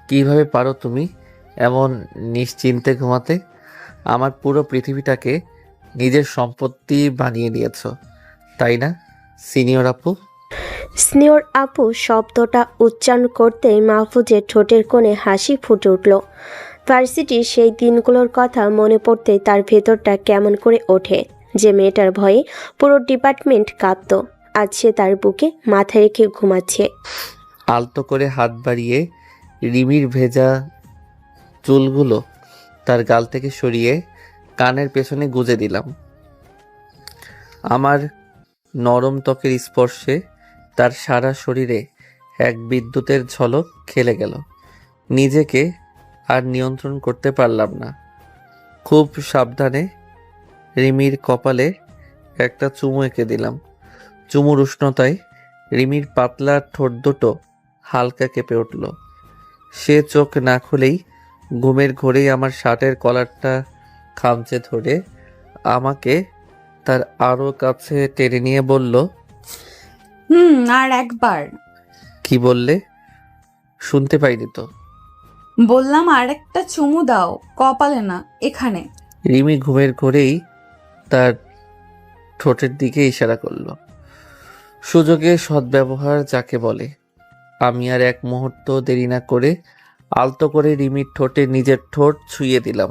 কিভাবে পারো তুমি এমন নিশ্চিন্তে ঘুমাতে? আমার পুরো পৃথিবীটাকে নিজের সম্পত্তি বানিয়ে নিয়েছো, তাই না সিনিয়র আপু? স্নেহর আপু শব্দটা উচ্চারণ করতেই মাহফুজের ঠোঁটের কোণে হাসি ফুটে উঠল। ভার্সিটির সেই দিনগুলোর কথা মনে পড়তেই তার ভেতরটা কেমন করে ওঠে। যে মেয়েটার ভয়ে পুরো ডিপার্টমেন্ট কাঁপত, আজ সে তার বুকে মাথা রেখে ঘুমাচ্ছে। আলতো করে হাত বাড়িয়ে রিমির ভেজা চুলগুলো তার গাল থেকে সরিয়ে কানের পেছনে গুজে দিলাম। আমার নরম ত্বকের স্পর্শে তার সারা শরীরে এক বিদ্যুতের ঝলক খেলে গেল। নিজেকে আর নিয়ন্ত্রণ করতে পারলাম না। খুব সাবধানে রিমির কপালে একটা চুমু এঁকে দিলাম। চুমুর উষ্ণতায় রিমির পাতলা ঠোঁট দুটো হালকা কেঁপে উঠল। সে চোখ না খুলেই ঘুমের ঘোরেই আমার শার্টের কলারটা খামচে ধরে আমাকে তার আরো কাছে টেনে নিয়ে বলল, আর একবার। কি বললে? শুনতে পাইনি তো। বললাম আর একটা চুমু দাও, কপালে না, এখানে। রিমি ঘুমের ঘোরেই তার ঠোঁটের দিকে ইশারা করলো। সুযোগে সদ্ব্যবহার যাকে বলে। আমি আর এক মুহূর্ত দেরি না করে আলতো করে রিমির ঠোঁটে নিজের ঠোঁট ছুঁয়ে দিলাম।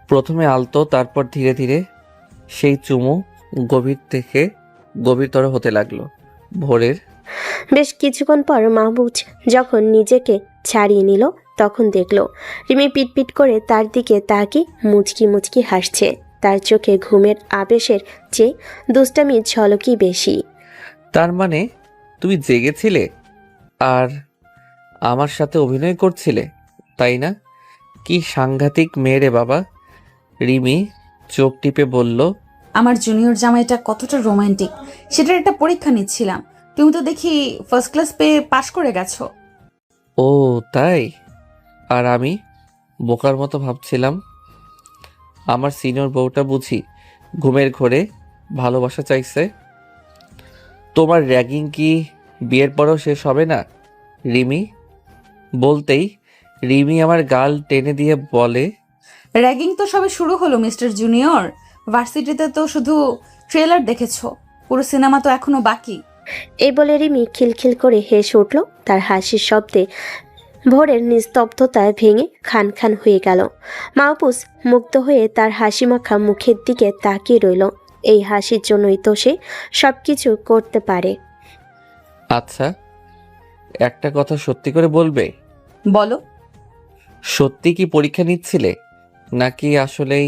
প্রথমে আলতো, তারপর ধীরে ধীরে সেই চুমু গভীর থেকে গভীরতর হতে লাগলো। ভোরের বেশ কিছুক্ষণ পর মাহবুজ যখন নিজেকে ছাড়িয়ে নিল, তখন দেখল রিমি পিটপিট করে তার দিকে তাকিয়ে মুচকি মুচকি হাসছে। তার চোখে ঘুমের আবেশের চেয়ে দুষ্টামির ঝলকই বেশি। তার মানে তুমি জেগেছিলে আর আমার সাথে অভিনয় করছিলে, তাই না? কি সাংঘাতিক মেয়ে রে বাবা। রিমি চোখ টিপে বলল, আমার জুনিয়র জামাইটা কতটা রোমান্টিক সেটার একটা পরীক্ষা নিচ্ছিলাম। তুমি তো দেখি ফার্স্ট ক্লাস পেয়ে পাশ করে গেছো। ও তাই? আর আমি বোকার মতো ভাবছিলাম আমার সিনিয়র বউটা বুঝি ঘুমের ঘোরে ভালোবাসা চাইছে। তোমার র্যাগিং কি বিয়ের পরেও শেষ হবে না রিমি? বলতেই রিমি আমার গাল টেনে দিয়ে বলে, র্যাগিং তো সবে শুরু হলো মিস্টার জুনিয়র। ভার্সিটিতে তো শুধু ট্রেলার দেখেছো, পুরো সিনেমা তো এখনো বাকি। এই বলে রিমি খিলখিল করে হেসে উঠল। তার হাসির শব্দে ভোরের নিস্তব্ধতা ভেঙে খান খান হয়ে গেল। মাহবুজ মুগ্ধ হয়ে তার হাসিমাখা মুখের দিকে তাকিয়ে রইল। এই হাসির জন্যই তো সে সব কিছু করতে পারে। আচ্ছা একটা কথা সত্যি করে বলবে? বলো। সত্যি কি পরীক্ষা নিচ্ছিলে নাকি আসলেই?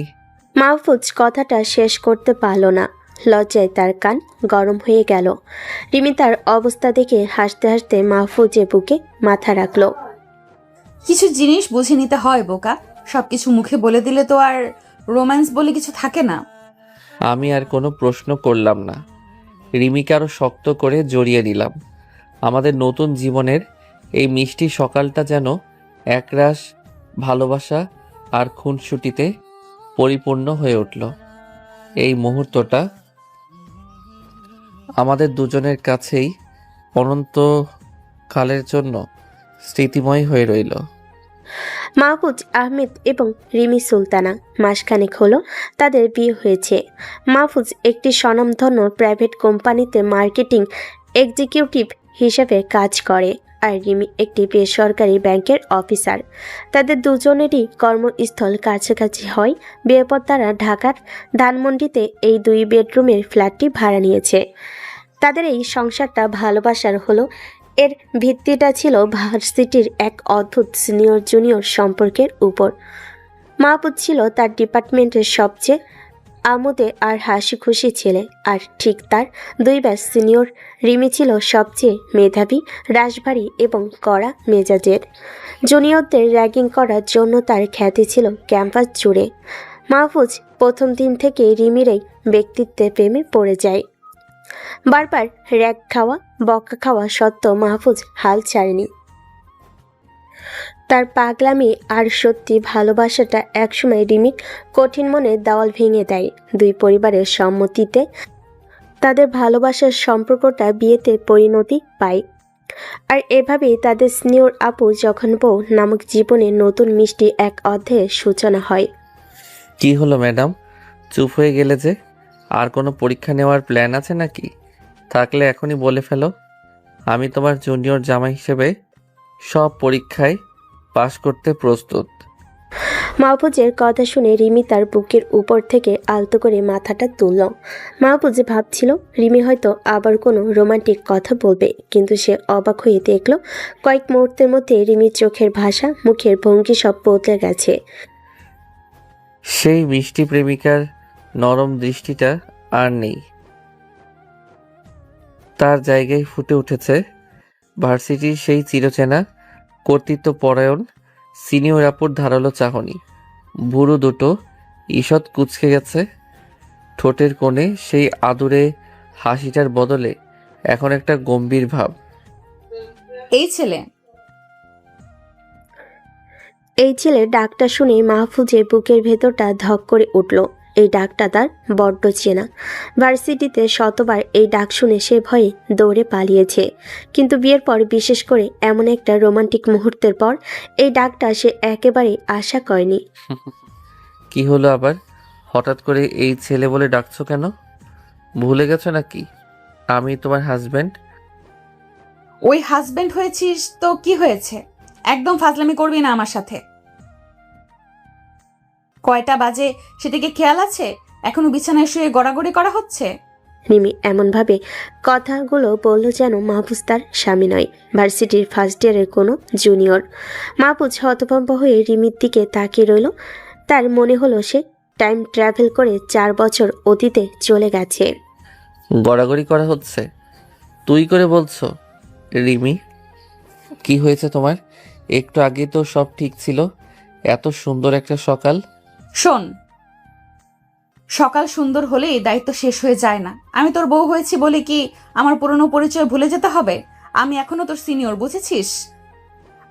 মাহফুজ কথাটা শেষ করতে পারল না। লজ্জায় তার কান গরম হয়ে গেল। রিমি তার অবস্থা দেখে হাসতে হাসতে মাহফুজের বুকে মাথা রাখল। কিছু জিনিস বুঝে নিতে হয় বোকা, সবকিছু মুখে বলে দিলে তো আর রোম্যান্স বলে কিছু থাকে না। আমি আর কোনো প্রশ্ন করলাম না। রিমিকে আরো শক্ত করে জড়িয়ে নিলাম। আমাদের নতুন জীবনের এই মিষ্টি সকালটা যেন একরাশ ভালোবাসা আর খুনসুটিতে পরিপূর্ণ হয়ে উঠল। এই মুহূর্তটা আমাদের দুজনের কাছেই অনন্তকালের জন্য স্মৃতিময় হয়ে রইল। মাহফুজ আহমেদ এবং রিমি সুলতানা, মাসখানেক হলো তাদের বিয়ে হয়েছে। মাহফুজ একটি স্বনামধন্য প্রাইভেট কোম্পানিতে মার্কেটিং এক্সিকিউটিভ হিসেবে কাজ করে, আর রিমি একটি বেসরকারি ব্যাংকের অফিসার। তাদের দুজনেরই কর্মস্থল কাছাকাছি হয়। বিয়ের পর তারা ঢাকার ধানমন্ডিতে এই 2 বেডরুমের ফ্ল্যাটটি ভাড়া নিয়েছে। তাদের এই সংসারটা ভালোবাসার হলো। এর ভিত্তিটা ছিল ভার্সিটির এক অদ্ভুত সিনিয়র জুনিয়র সম্পর্কের উপর। মাহবুব ছিল তার ডিপার্টমেন্টের সবচেয়ে আমোদে আর হাসি খুশি ছেলে, আর ঠিক তার 2 ব্যাচ সিনিয়র রিমি ছিল সবচেয়ে মেধাবী, রাশভারী এবং কড়া মেজাজের। জুনিয়রদের র্যাগিং করার জন্য তার খ্যাতি ছিল ক্যাম্পাস জুড়ে। মাহফুজ প্রথম দিন থেকে রিমির এই ব্যক্তিত্বে প্রেমে পড়ে যায়। বারবার র্যাগ খাওয়া, বকা খাওয়া সত্ত্বেও মাহফুজ হাল ছাড়েনি। তার পাগলামি আর সত্যি ভালোবাসাটা একসময় রিমির কঠিন মনের দেওয়াল ভেঙে দেয়। 2 পরিবারের সম্মতিতে তাদের ভালোবাসার সম্পর্কটা বিয়েতে পরিণতি পায়। আর এভাবেই তাদের স্নেহর আপু যখন বউ নামক জীবনে নতুন মিষ্টি এক অধ্যায়ের সূচনা হয়। কি হলো ম্যাডাম, চুপ হয়ে গেলে যে? আর কোনো পরীক্ষা নেওয়ার প্ল্যান আছে নাকি? থাকলে এখনই বলে ফেলো। আমি তোমার জুনিয়র জামাই হিসেবে সব পরীক্ষায় পাশ করতে প্রস্তুত। মাহফুজের কথা শুনে রিমি তার বুকের উপর থেকে আলতো করে মাথাটা তুলল। মাহফুজ ভাবছিল রিমি হয়তো আবার কোনো রোমান্টিক কথা বলবে, কিন্তু সে অবাক হয়ে দেখল কয়েক মুহূর্তের মধ্যে রিমির চোখের ভাষা, মুখের ভঙ্গি সব বদলে গেছে। সেই মিষ্টি প্রেমিকার নরম দৃষ্টিটা আর নেই। তার জায়গায় ফুটে উঠেছে ভার্সিটির সেই চিরচেনা কর্তৃত্বপরায়ণ সিনিয়র আপুর ধারালো চাহনি। ভুরু দুটো ঈষৎ কুঁচকে গেছে। ঠোঁটের কোণে সেই আদুরে হাসিটার বদলে এখন একটা গম্ভীর ভাব। এই ছেলে এই ছেলের ডাকটা শুনে মাহফুজের বুকের ভেতরটা ধক করে উঠল। এই ডাকটা তার বড্ড চেনা। ভার্সিটিতে শতবার এই ডাক শুনে সে ভয়ে দৌড়ে পালিয়েছে, কিন্তু বিয়ের পর, বিশেষ করে এমন একটা রোমান্টিক মুহূর্তের পর, এই ডাকটা সে একেবারেই আশা করেনি। কি হলো আবার? হঠাৎ করে এই ছেলে বলে ডাকছো কেন? ভুলে গেছো নাকি আমি তোমার হাজবেন্ড? ওই হাজবেন্ড হয়েছিস তো কি হয়েছে? একদম ফাজলামি করবি না আমার সাথে। কয়টা বাজে সেদিকে খেয়াল আছে? এখনো বিছানায় শুয়ে গড়াগড়ি করা হচ্ছে। রিমি এমনভাবে কথাগুলো বলল যেন মাহফুজ তার স্বামী নয়, ভার্সিটির ফার্স্ট ইয়ারের কোনো জুনিয়র। মাহফুজ হতভম্ব হয়ে রিমির দিকে তাকিয়ে রইল। তার মনে হলো সে টাইম ট্রাভেল করে 4 বছর অতীতে চলে গেছে। গড়াগড়ি করা হচ্ছে তুই করে বলছো? রিমি, কি হয়েছে তোমার? একটু আগে তো সব ঠিক ছিল। এত সুন্দর একটা সকাল। শোন, সকাল সুন্দর হলেই দায়িত্ব শেষ হয়ে যায় না। আমি তোর বউ হয়েছি বলে কি আমার পুরনো পরিচয় ভুলে যেতে হবে? আমি এখনো তোর সিনিয়র, বুঝেছিস?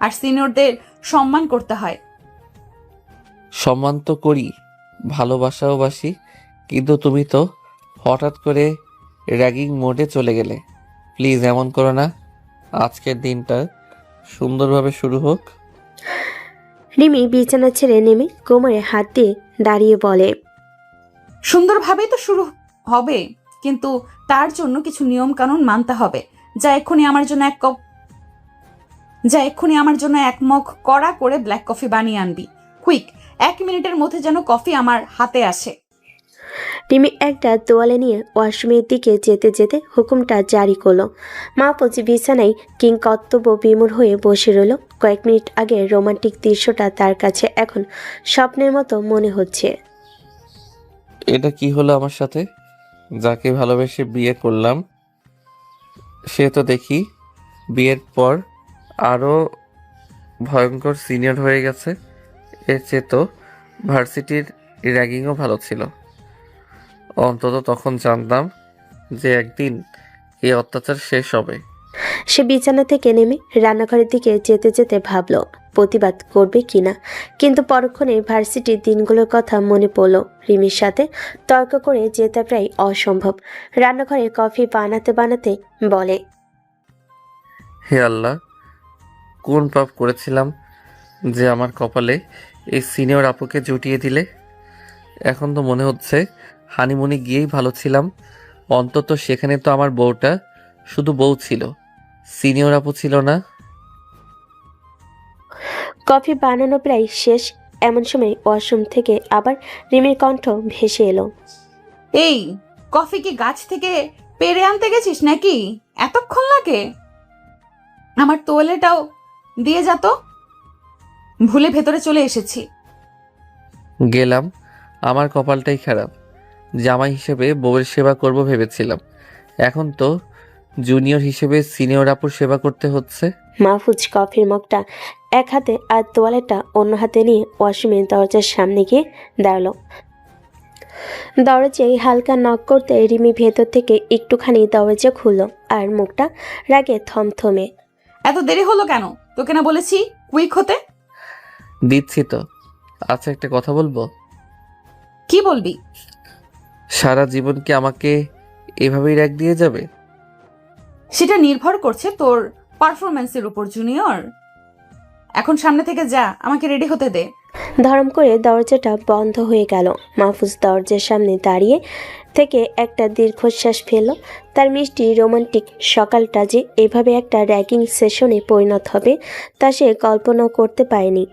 আর সিনিয়রদের সম্মান করতে হয়। সম্মান তো করি, ভালোবাসাও বাসি, কিন্তু তুমি তো হঠাৎ করে র্যাগিং মোডে চলে গেলে। প্লিজ এমন করো না। আজকের দিনটা সুন্দরভাবে শুরু হোক। রিমি বিছানা ছেড়ে নেমে কোমরে হাত দিয়ে দাঁড়িয়ে বলে, সুন্দরভাবেই তো শুরু হবে, কিন্তু তার জন্য কিছু নিয়ম কানুন মানতে হবে। যা এক্ষুনি আমার জন্য এক মগ কড়া করে ব্ল্যাক কফি বানিয়ে আনবি। কুইক, 1 মিনিটের মধ্যে যেন কফি আমার হাতে আসে। রিমি একটা তোয়ালে নিয়ে ওয়াশরুমের দিকে যেতে যেতে হুকুমটা জারি করলো। মাহফুজ বিছানায় কিংকর্তব্য বিমূঢ় হয়ে বসে রইল। কয়েক মিনিট আগে রোমান্টিক দৃশ্যটা তার কাছে এখন স্বপ্নের মতো মনে হচ্ছে। এটা কি হলো আমার সাথে? যাকে ভালোবেসে বিয়ে করলাম সে তো দেখি বিয়ের পর আরো ভয়ঙ্কর সিনিয়র হয়ে গেছে। এর চেয়ে তো ভার্সিটির র্যাগিংও ভালো ছিল। অন্তত তখন জানতাম যে একদিন এই অত্যাচার শেষ হবে। সে বিছানা থেকে নেমে রান্নাঘরের দিকে যেতে যেতে ভাবল প্রতিবাদ করবে কিনা, কিন্তু পরক্ষণে ভার্সিটির দিনগুলোর কথা মনে পড়ল। রিমির সাথে তর্ক করে যেতে প্রায় অসম্ভব। রান্নাঘরে কফি বানাতে বানাতে বলে, হে আল্লাহ, কোন পাপ করেছিলাম যে আমার কপালে এই সিনিয়র আপুকে জুটিয়ে দিলে। এখন তো মনে হচ্ছে হানিমুনে গিয়েই ভালো ছিলাম। অন্তত সেখানে তো আমার বউটা শুধু বউ ছিল, সিনিয়র আপু ছিল না। কফি বানানো প্রায় শেষ। এমন সময় ওয়াশরুম থেকে আবার রিমির কণ্ঠ ভেসে এলো, এই, কফি কি গাছ থেকে পেড়ে আনতে গেছিস নাকি? এতক্ষণ লাগে? আমার তোয়ালেটাও দিয়ে যা তো। ভুলে ভেতরে চলে এসেছি। গেলাম, আমার কপালটাই খারাপ। জামাই হিসেবে বউয়ের সেবা করব ভেবেছিলাম, এখন তো জুনিয়র হিসেবে সিনিয়র আপুর সেবা করতে হচ্ছে। মাহফুজ কফির মগটা এক হাতে আর তোয়ালেটা অন্য হাতে নিয়ে ওয়াশরুমের দরজার সামনে গিয়ে দাঁড়ালো। দরজায় হালকা নক করতে রিমি ভেতর থেকে একটুখানি দরজা খুলল আর মুখটা রাগে থমথমে। এত দেরি হলো কেন? তোকে না বলেছি কুইক হতে? দিচ্ছি তো। আচ্ছা, একটা কথা বলবো? কি বলবি? সারা জীবন কি আমাকে এভাবেই র্যাগ দিয়ে যাবে? সেটা নির্ভর করছে তোর পারফরম্যান্সের উপর জুনিয়র। এখন সামনে থেকে যা, আমাকে রেডি হতে দে। ধরম করে দরজাটা বন্ধ হয়ে গেল। মাহফুজ দরজার সামনে দাঁড়িয়ে থেকে একটা দীর্ঘশ্বাস ফেলল। তার মিষ্টি রোমান্টিক সকালটা যে এভাবে একটা র্যাগিং সেশনে পরিণত হবে তা সে কল্পনাও করতে পারেনি।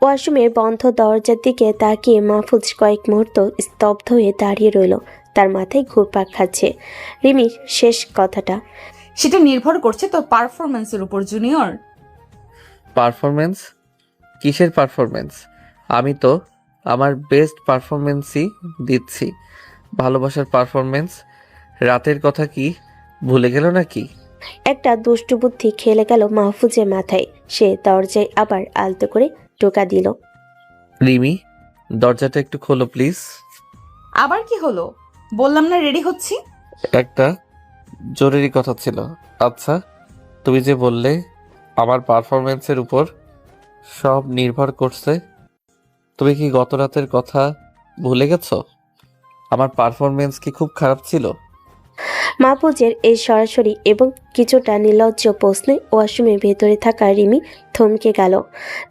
ওয়াশরুমের বন্ধ দরজার দিকে তাকিয়ে মাহফুজ কয়েক মুহূর্ত স্তব্ধ হয়ে দাঁড়িয়ে রইল। তার মাথায় ঘুরপাক খাচ্ছে রিমির শেষ কথাটা। সেটা নির্ভর করছে তোর পারফরম্যান্সের উপর জুনিয়র। পারফরমেন্স? কিসের পারফরমেন্স? আমি তো আমার বেস্ট পারফরমেন্সই দিচ্ছি। ভালোবাসার পারফরমেন্স? রাতের কথা কি ভুলে গেল নাকি? একটা দুষ্টু বুদ্ধি খেলে গেল মাহফুজের মাথায়। সে দরজায় আবার আলতো করে টোকা দিল। রিমি, দরজাটা একটু খোলো প্লিজ। আবার কি হলো? বললাম না রেডি হচ্ছি। একটা জরুরি কথা ছিল। আচ্ছা, তুমি যে বললে আমার পারফরমেন্সের উপর সব নির্ভর করছে, তুমি কি গত রাতের কথা ভুলে গেছো? আমার পারফরমেন্স কি খুব খারাপ ছিল? মাহফুজের এই সরাসরি এবং কিছুটা নির্লজ্জ প্রশ্নে ওয়াশরুমের ভেতরে থাকা রিমি থমকে গেল।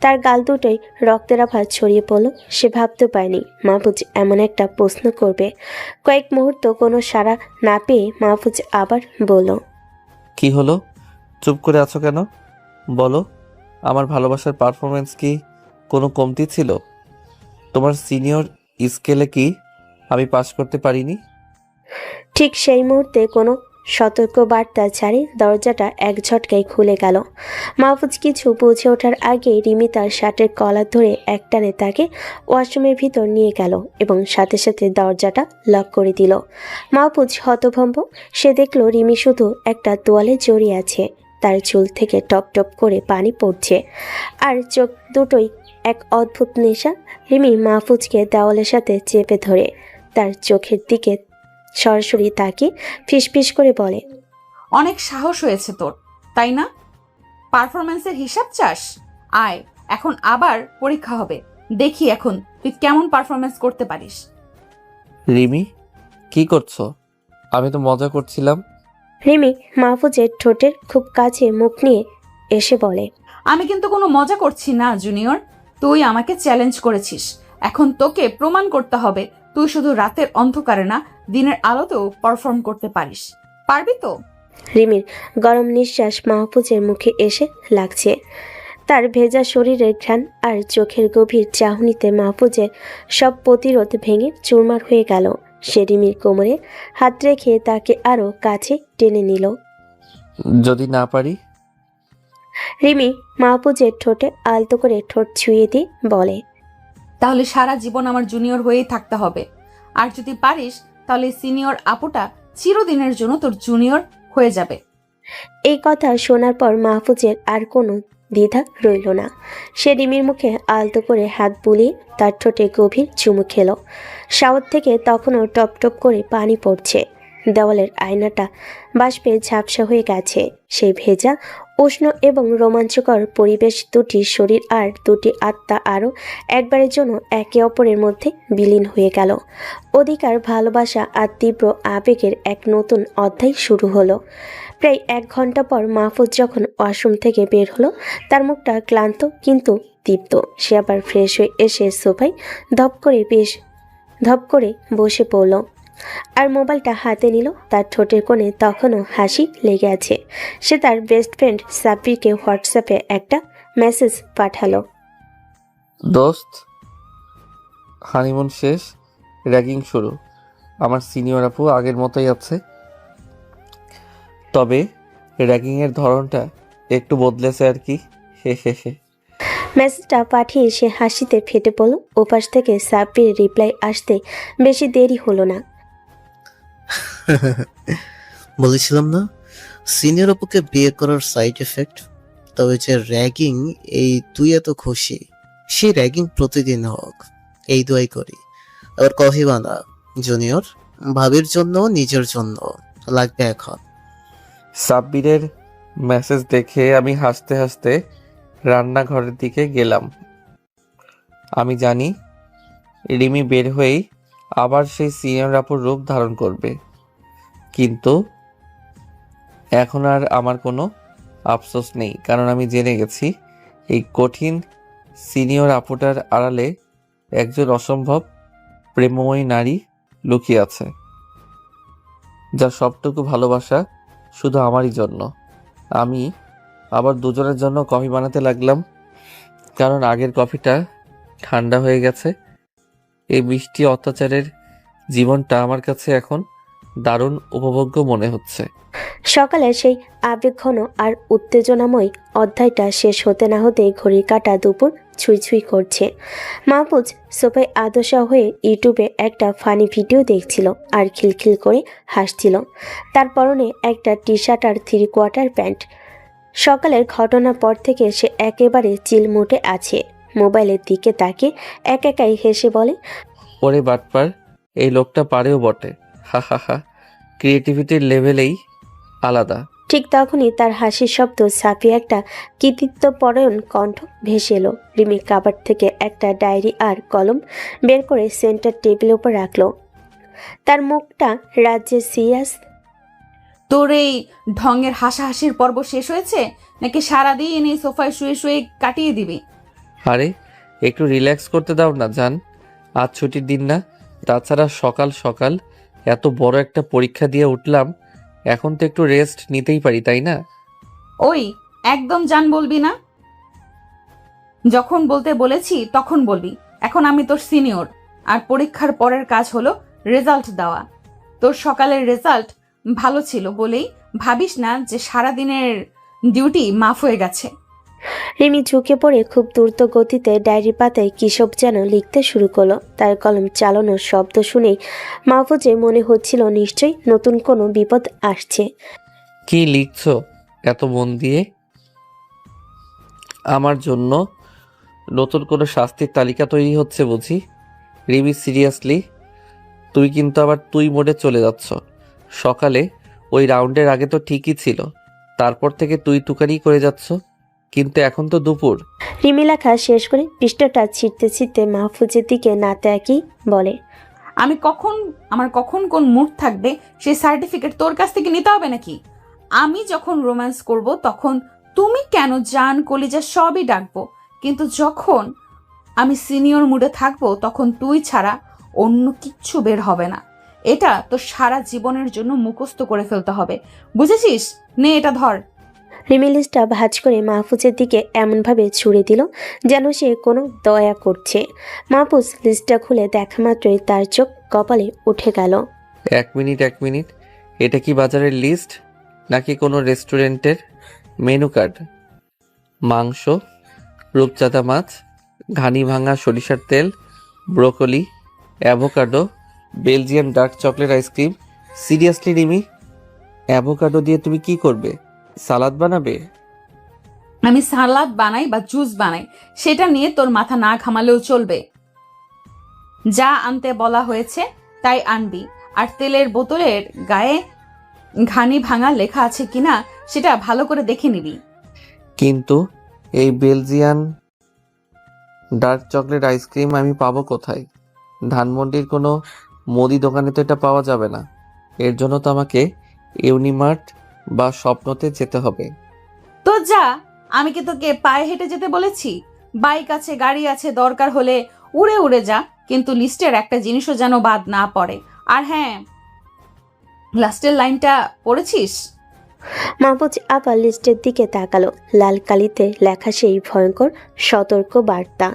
তার গাল দুটোই রক্তের আভা ছড়িয়ে পড়ল। সে ভাবতে পারেনি মাহফুজ এমন একটা প্রশ্ন করবে। কয়েক মুহূর্ত কোনো সাড়া না পেয়ে মাহফুজ আবার বলল, কি হলো? চুপ করে আছো কেন? বলো, আমার ভালোবাসার পারফরমেন্স কি কোনো কমতি ছিল? তোমার সিনিয়র স্কেলে কি আমি পাশ করতে পারিনি? ঠিক সেই মুহূর্তে কোনো সতর্ক বার্তা ছাড়ে দরজাটা এক ঝটকায় খুলে গেল। মাহফুজ কিছু বুঝে ওঠার আগে রিমি তার শার্টের কলার ধরে একটানে তাকে ওয়াশরুমের ভিতর নিয়ে গেল এবং সাথে সাথে দরজাটা লক করে দিল। মাহফুজ হতভম্ব। সে দেখল রিমি শুধু একটা তোয়ালে জড়িয়ে আছে। তার চুল থেকে টপ টপ করে পানি পড়ছে আর চোখ দুটোই এক অদ্ভুত নেশা। রিমি মাহফুজকে দেওয়ালের সাথে চেপে ধরে তার চোখের দিকে সরাসরি তাকে ফিসফিস করে বলে, অনেক সাহস হয়েছে তোর, তাই না? পারফরম্যান্সের হিসাব চাস? আয়, এখন আবার পরীক্ষা হবে। দেখি এখন তুই কেমন পারফরম্যান্স করতে পারিস। রিমি, কি করছো? আমি তো মজা করছিলাম। রিমি মাহফুজের ঠোঁটের খুব কাছে মুখ নিয়ে এসে বলে, আমি কিন্তু কোনো মজা করছি না জুনিয়র। তুই আমাকে চ্যালেঞ্জ করেছিস, এখন তোকে প্রমাণ করতে হবে তুই শুধু রাতের অন্ধকারে না, দিনের আলোতেও পারফর্ম করতে পারিস। পারবি তো? রিমির গরম নিঃশ্বাস মাহফুজের মুখে এসে লাগছে। তার ভেজা শরীরের ঘ্রাণ আর চোখের গভীর চাহনিতে মাহফুজের সব প্রতিরোধ ভেঙে চুরমার হয়ে গেল। সে রিমির কোমরে হাত রেখে তাকে আরও কাছে টেনে নিল। যদি না পারি? রিমি মাহফুজের ঠোঁটে আলতো করে ঠোঁট ছুঁয়ে দিয়ে বলে, তাহলে সারা জীবন আমার জুনিয়র হয়েই থাকতে হবে। আর যদি পারিস তাহলে সিনিয়র আপুটা চিরদিনের জন্য তোর জুনিয়র হয়ে যাবে। এই কথা শোনার পর মাহফুজের আর কোনো দ্বিধা রইল না। সে রিমির মুখে আলতো করে হাত বুলিয়ে তার ঠোঁটে গভীর চুমু খেল। শাওয়ার থেকে তখনও টপ টপ করে পানি পড়ছে। দেওয়ালের আয়নাটা বাষ্পে ঝাপসা হয়ে গেছে। সেই ভেজা, উষ্ণ এবং রোমাঞ্চকর পরিবেশ দুটি শরীর আর দুটি আত্মা আরও একবারের জন্য একে অপরের মধ্যে বিলীন হয়ে গেল। অধিকার, ভালোবাসা আর তীব্র আবেগের এক নতুন অধ্যায় শুরু হলো। প্রায় 1 ঘন্টা পর মাহফুজ যখন ওয়াশরুম থেকে বের হলো, তার মুখটা ক্লান্ত কিন্তু তৃপ্ত। সে আবার ফ্রেশ হয়ে এসে সোফায় ধপ করে বসে পড়ল আর মোবাইলটা হাতে নিল। তার ঠোঁটের কোণে তখনও হাসি লেগে আছে। সে তার বেস্ট ফ্রেন্ড সাব্বিরকে হোয়াটসঅ্যাপে একটা মেসেজ পাঠালো। দোস্ত, হানিমুন শেষ, র্যাগিং শুরু। আমার সিনিয়র আপু আগের মতোই আছে, তবে র্যাগিংয়ের ধরনটা একটু বদলেছে আর কি। হে হে হে। মেসেজটা পাঠিয়ে সে হাসিতে ফেটে পড়ল। ওপাশ থেকে সাব্বির রিপ্লাই আসতে বেশি দেরি হলো না। বলেছিলাম না সিনিয়র আপুকে বিয়ে করার সাইড এফেক্ট। তবে যে র্যাগিং, এই তুই এত খুশি, সেই র্যাগিং প্রতিদিন হোক এই দোয়াই করি। আবার কফি বানা জুনিয়র, ভাবির জন্য নিজের জন্য লাগবে এখন। সাব্বিরের মেসেজ দেখে আমি হাসতে হাসতে রান্নাঘরের দিকে গেলাম। আমি জানি রিমি বের হয়েই আবার সেই সিনিয়র আপুর রূপ ধারণ করবে, কিন্তু এখন আর আমার কোনো আফসোস নেই, কারণ আমি জেনে গেছি এই কঠিন সিনিয়র আপুটার আড়ালে একজন অসম্ভব প্রেমময়ী নারী লুকিয়ে আছে, যার সবটুকু ভালোবাসা শুধু আমারই জন্য। আমি আবার দুজনের জন্য কফি বানাতে লাগলাম, কারণ আগের কফিটা ঠান্ডা হয়ে গেছে। এই মিষ্টি অত্যাচারের জীবনটা আমার কাছে এখন দারুণ উপভোগ্য মনে হচ্ছে। সকালে সেই আবেগঘন আর উত্তেজনাময় অধ্যায়টা শেষ হতে না হতেই ঘড়ির কাঁটা দুপুর ছুঁই ছুঁই করছে। মাহফুজ সোফায় আদশা হয়ে ইউটিউবে একটা ফানি ভিডিও দেখছিল আর খিলখিল করে হাসছিল। তার পরনে একটা টি শার্ট আর 3/4 প্যান্ট। সকালের ঘটনার পর থেকে সে একেবারে চিলমুটে আছে। মোবাইলের দিকে তাকিয়ে একাই হেসে বলে, ওরে বাটপার, এই লোকটা পারেও বটে, হা হা হা। ক্রিয়েটিভিটির লেভেলেই আলাদা। ঠিক তখনই তার হাসির শব্দ ছাপিয়ে একটা কৃতিত্বপরায়ণ কণ্ঠ ভেসে এলো। রিমি কাবার্ড থেকে একটা ডায়েরি আর কলম বের করে সেন্টার টেবিলের উপর রাখলো। তার মুখটা রাজ্যের সিরিয়াস। তোর এই ঢঙের হাসাহাসির পর্ব শেষ হয়েছে, নাকি সারাদিন এই সোফায় শুয়ে শুয়ে কাটিয়ে দিবি? আরে একটু রিল্যাক্স করতে দাও না জান, আজ ছুটির দিন না? তাছাড়া সকাল সকাল এত বড় একটা পরীক্ষা দিয়ে উঠলাম, এখন তো একটু রেস্ট নিতেই পারি, তাই না? ওই, একদম জান বলবি না। যখন বলতে বলেছি তখন বলবি। এখন আমি তোর সিনিয়র, আর পরীক্ষার পরের কাজ হলো রেজাল্ট দেওয়া। তোর সকালের রেজাল্ট ভালো ছিল বলেই ভাবিস না যে সারাদিনের ডিউটি মাফ হয়ে গেছে। রিমি ঝুঁকে পড়ে খুব দ্রুত গতিতে ডায়েরি পাতায় কিসব যেন লিখতে শুরু করলো। তার কলম চালানোর শব্দ শুনেই মাহফুজের মনে হচ্ছিল নিশ্চয়ই নতুন কোনো বিপদ আসছে। কি লিখছো এত মন দিয়ে? আমার জন্য নতুন কোনো শাস্তির তালিকা তৈরি হচ্ছে বুঝি? রিমি, সিরিয়াসলি? তুই কিন্তু আবার তুই মোডে চলে যাচ্ছ। সকালে ওই রাউন্ডের আগে তো ঠিকই ছিল, তারপর থেকে তুই তুকারি করে যাচ্ছ, কিন্তু এখন তো দুপুর। রিমি লেখা শেষ করে পৃষ্ঠাটা ছিঁড়তে ছিঁড়তে মাহফুজের দিকে না তাকিয়ে বলে, আমার কখন কোন মুড থাকবে সেই সার্টিফিকেট তোর কাছ থেকে নিতে হবে নাকি? আমি যখন রোম্যান্স করব তখন তুমি কেন জান কলিজা সবই ডাকবো, কিন্তু যখন আমি সিনিয়র মুডে থাকবো তখন তুই ছাড়া অন্য কিচ্ছু বের হবে না। এটা তো সারা জীবনের জন্য মুখস্থ করে ফেলতে হবে, বুঝেছিস? নে এটা ধর। রিমি লিস্টটা ভাঁজ করে মাহফুজের দিকে এমনভাবে ছুড়ে দিল যেন সে কোনো দয়া করছে। মাহফুজ লিস্টটা খুলে দেখা মাত্রই তার চোখ কপালে উঠে গেল। এক মিনিট, এটা কি বাজারের লিস্ট নাকি কোনো রেস্টুরেন্টের মেনু কার্ড? মাংস, রূপচাঁদা মাছ, ঘানি ভাঙা সরিষার তেল, broccoli, avocado, Belgian dark chocolate ice cream. Seriously Rimi, avocado দিয়ে তুমি কি করবে? সালাদ বানাবে? আমি সালাদ বানাই বা জুস বানাই সেটা নিয়ে তোর মাথা না ঘামালেও চলবে। যা আনতে বলা হয়েছে তাই আনবি, আর তেলের বোতলের গায়ে ঘানি ভাঙা লেখা আছে কিনা সেটা ভালো করে দেখে নিবি। কিন্তু এই বেলজিয়ান ডার্ক চকলেট আইসক্রিম আমি পাবো কোথায়? ধানমন্ডির কোনো মুদি দোকানে তো এটা পাওয়া যাবে না। এর জন্য তো আমাকে ইউনিমার্ট বা স্বপ্নতে যেতে হবে। তো যা, আমি কি তোকে পায়ে হেঁটে যেতে বলেছি? বাইক আছে, গাড়ি আছে, দরকার হলে উড়ে উড়ে যা, কিন্তু লিস্টের একটা জিনিসও যেন বাদ না পড়ে। আর হ্যাঁ, লাস্টের লাইনটা পড়েছিস? মাহফুজ আবার লিস্টের দিকে তাকালো। লাল কালিতে লেখা সেই ভয়ঙ্কর সতর্ক বার্তা।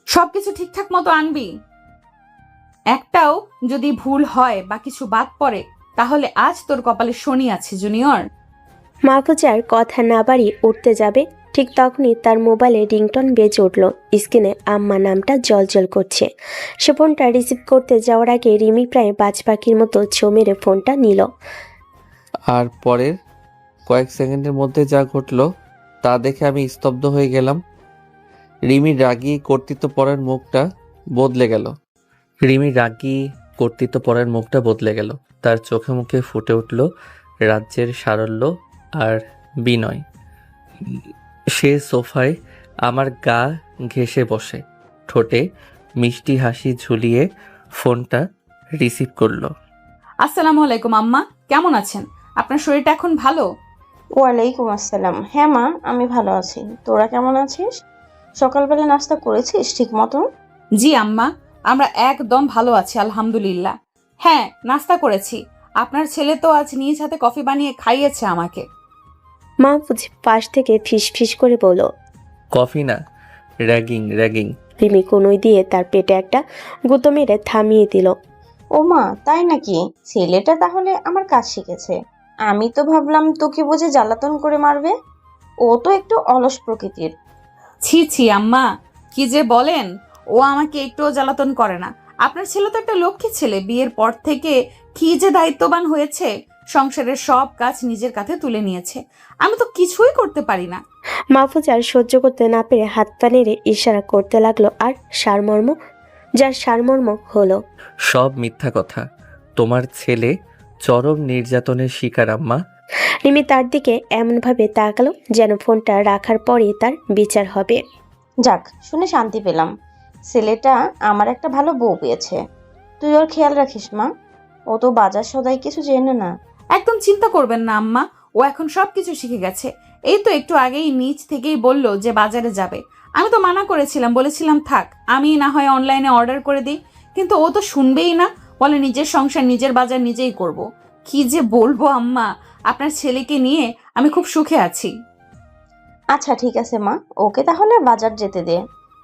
সবকিছু ঠিকঠাক মতো আনবি। একটাও যদি ভুল হয় বা কিছু বাদ পড়ে তাহলে আজ তোর কপালে শনি আছে জুনিয়র। মাহফুজ আর কথা না বাড়িয়ে উঠতে যাবে, ঠিক তখনই তার মোবাইলে রিংটন বেজে উঠল। স্ক্রিনে আম্মা নামটা জলজল করছে। সে ফোনটা রিসিভ করতে যাওয়ার আগে রিমি প্রায় বাজ পাখির মতো ছো মেরে ফোনটা নিল। আর পরের কয়েক সেকেন্ডের মধ্যে যা ঘটলো তা দেখে আমি স্তব্ধ হয়ে গেলাম। রিমির রাগী কর্তৃত্বপরের মুখটা বদলে গেল। তার চোখে মুখে ফুটে উঠল রাজ্যের সারল্য আর বিনয়। সে সোফায় আমার গা ঘেঁষে বসে, ঠোঁটে মিষ্টি হাসি ঝুলিয়ে ফোনটা রিসিভ করলো। আসসালামু আলাইকুম আম্মা, কেমন আছেন? আপনার শরীরটা এখন ভালো? ওয়ালাইকুম আসসালাম। হ্যাঁ মা, আমি ভালো আছি। তোরা কেমন আছিস? সকালবেলা নাস্তা করেছিস ঠিক মতন? জি আম্মা, আমরা একদম ভালো আছি আলহামদুলিল্লাহ। হ্যাঁ, নাস্তা করেছি। আপনার ছেলে তো আজ নিজ হাতে কফি বানিয়ে খাইয়েছে আমাকে। মাহফুজ পাশ থেকে ফিস ফিস করে বলল। কফি না, র্যাগিং র্যাগিং। রিমি কনুই দিয়ে তার পেটে একটা গুঁতো মেরে থামিয়ে দিল। ও মা, তাই নাকি? ছেলেটা তাহলে আমার কাজ শিখেছে। আমি তো ভাবলাম তোকে বুঝে জ্বালাতন করে মারবে। ও তো একটু অলস প্রকৃতির। ছি ছি আম্মা, কি যে বলেন! ও আমাকে একটুও জ্বালাতন করে না। আপনার ছেলে তো একটা লক্ষ্মী ছেলে। বিয়ের পর থেকে কি যে দায়িত্ববান হয়েছে, সংসারের সব কাজ নিজের কাঁধে তুলে নিয়েছে। আমি তো কিছুই করতে পারি না। মাহফুজ আর সহ্য করতে না পেরে হাত পা নেড়ে ইশারা করতে লাগলো, আর যার সারমর্ম হলো। সব মিথ্যা কথা। তোমার ছেলে চরম নির্যাতনের শিকার আম্মা। রিমি তার দিকে এমনভাবে তাকালো যেন ফোনটা রাখার পরেই তার বিচার হবে। যাক, শুনে শান্তি পেলাম। ছেলেটা আমার একটা ভালো বউ পেয়েছে। তুই ওর খেয়াল রাখিস মা। ও তো বাজার সদাই কিছু জেনে না। একদম চিন্তা করবেন না আম্মা, ও এখন সবকিছু শিখে গেছে। এই তো একটু আগেই নিজ থেকেই বলল যে বাজারে যাবে। আমি তো মানা করেছিলাম, বলেছিলাম থাক, আমি না হয় অনলাইনে অর্ডার করে দিই, কিন্তু ও তো শুনবেই না। বলে নিজের সংসার নিজের বাজার নিজেই করব। কি যে বলবো আম্মা, আপনার ছেলেকে নিয়ে আমি খুব সুখে আছি। আচ্ছা ঠিক আছে মা, ওকে তাহলে বাজার যেতে দে।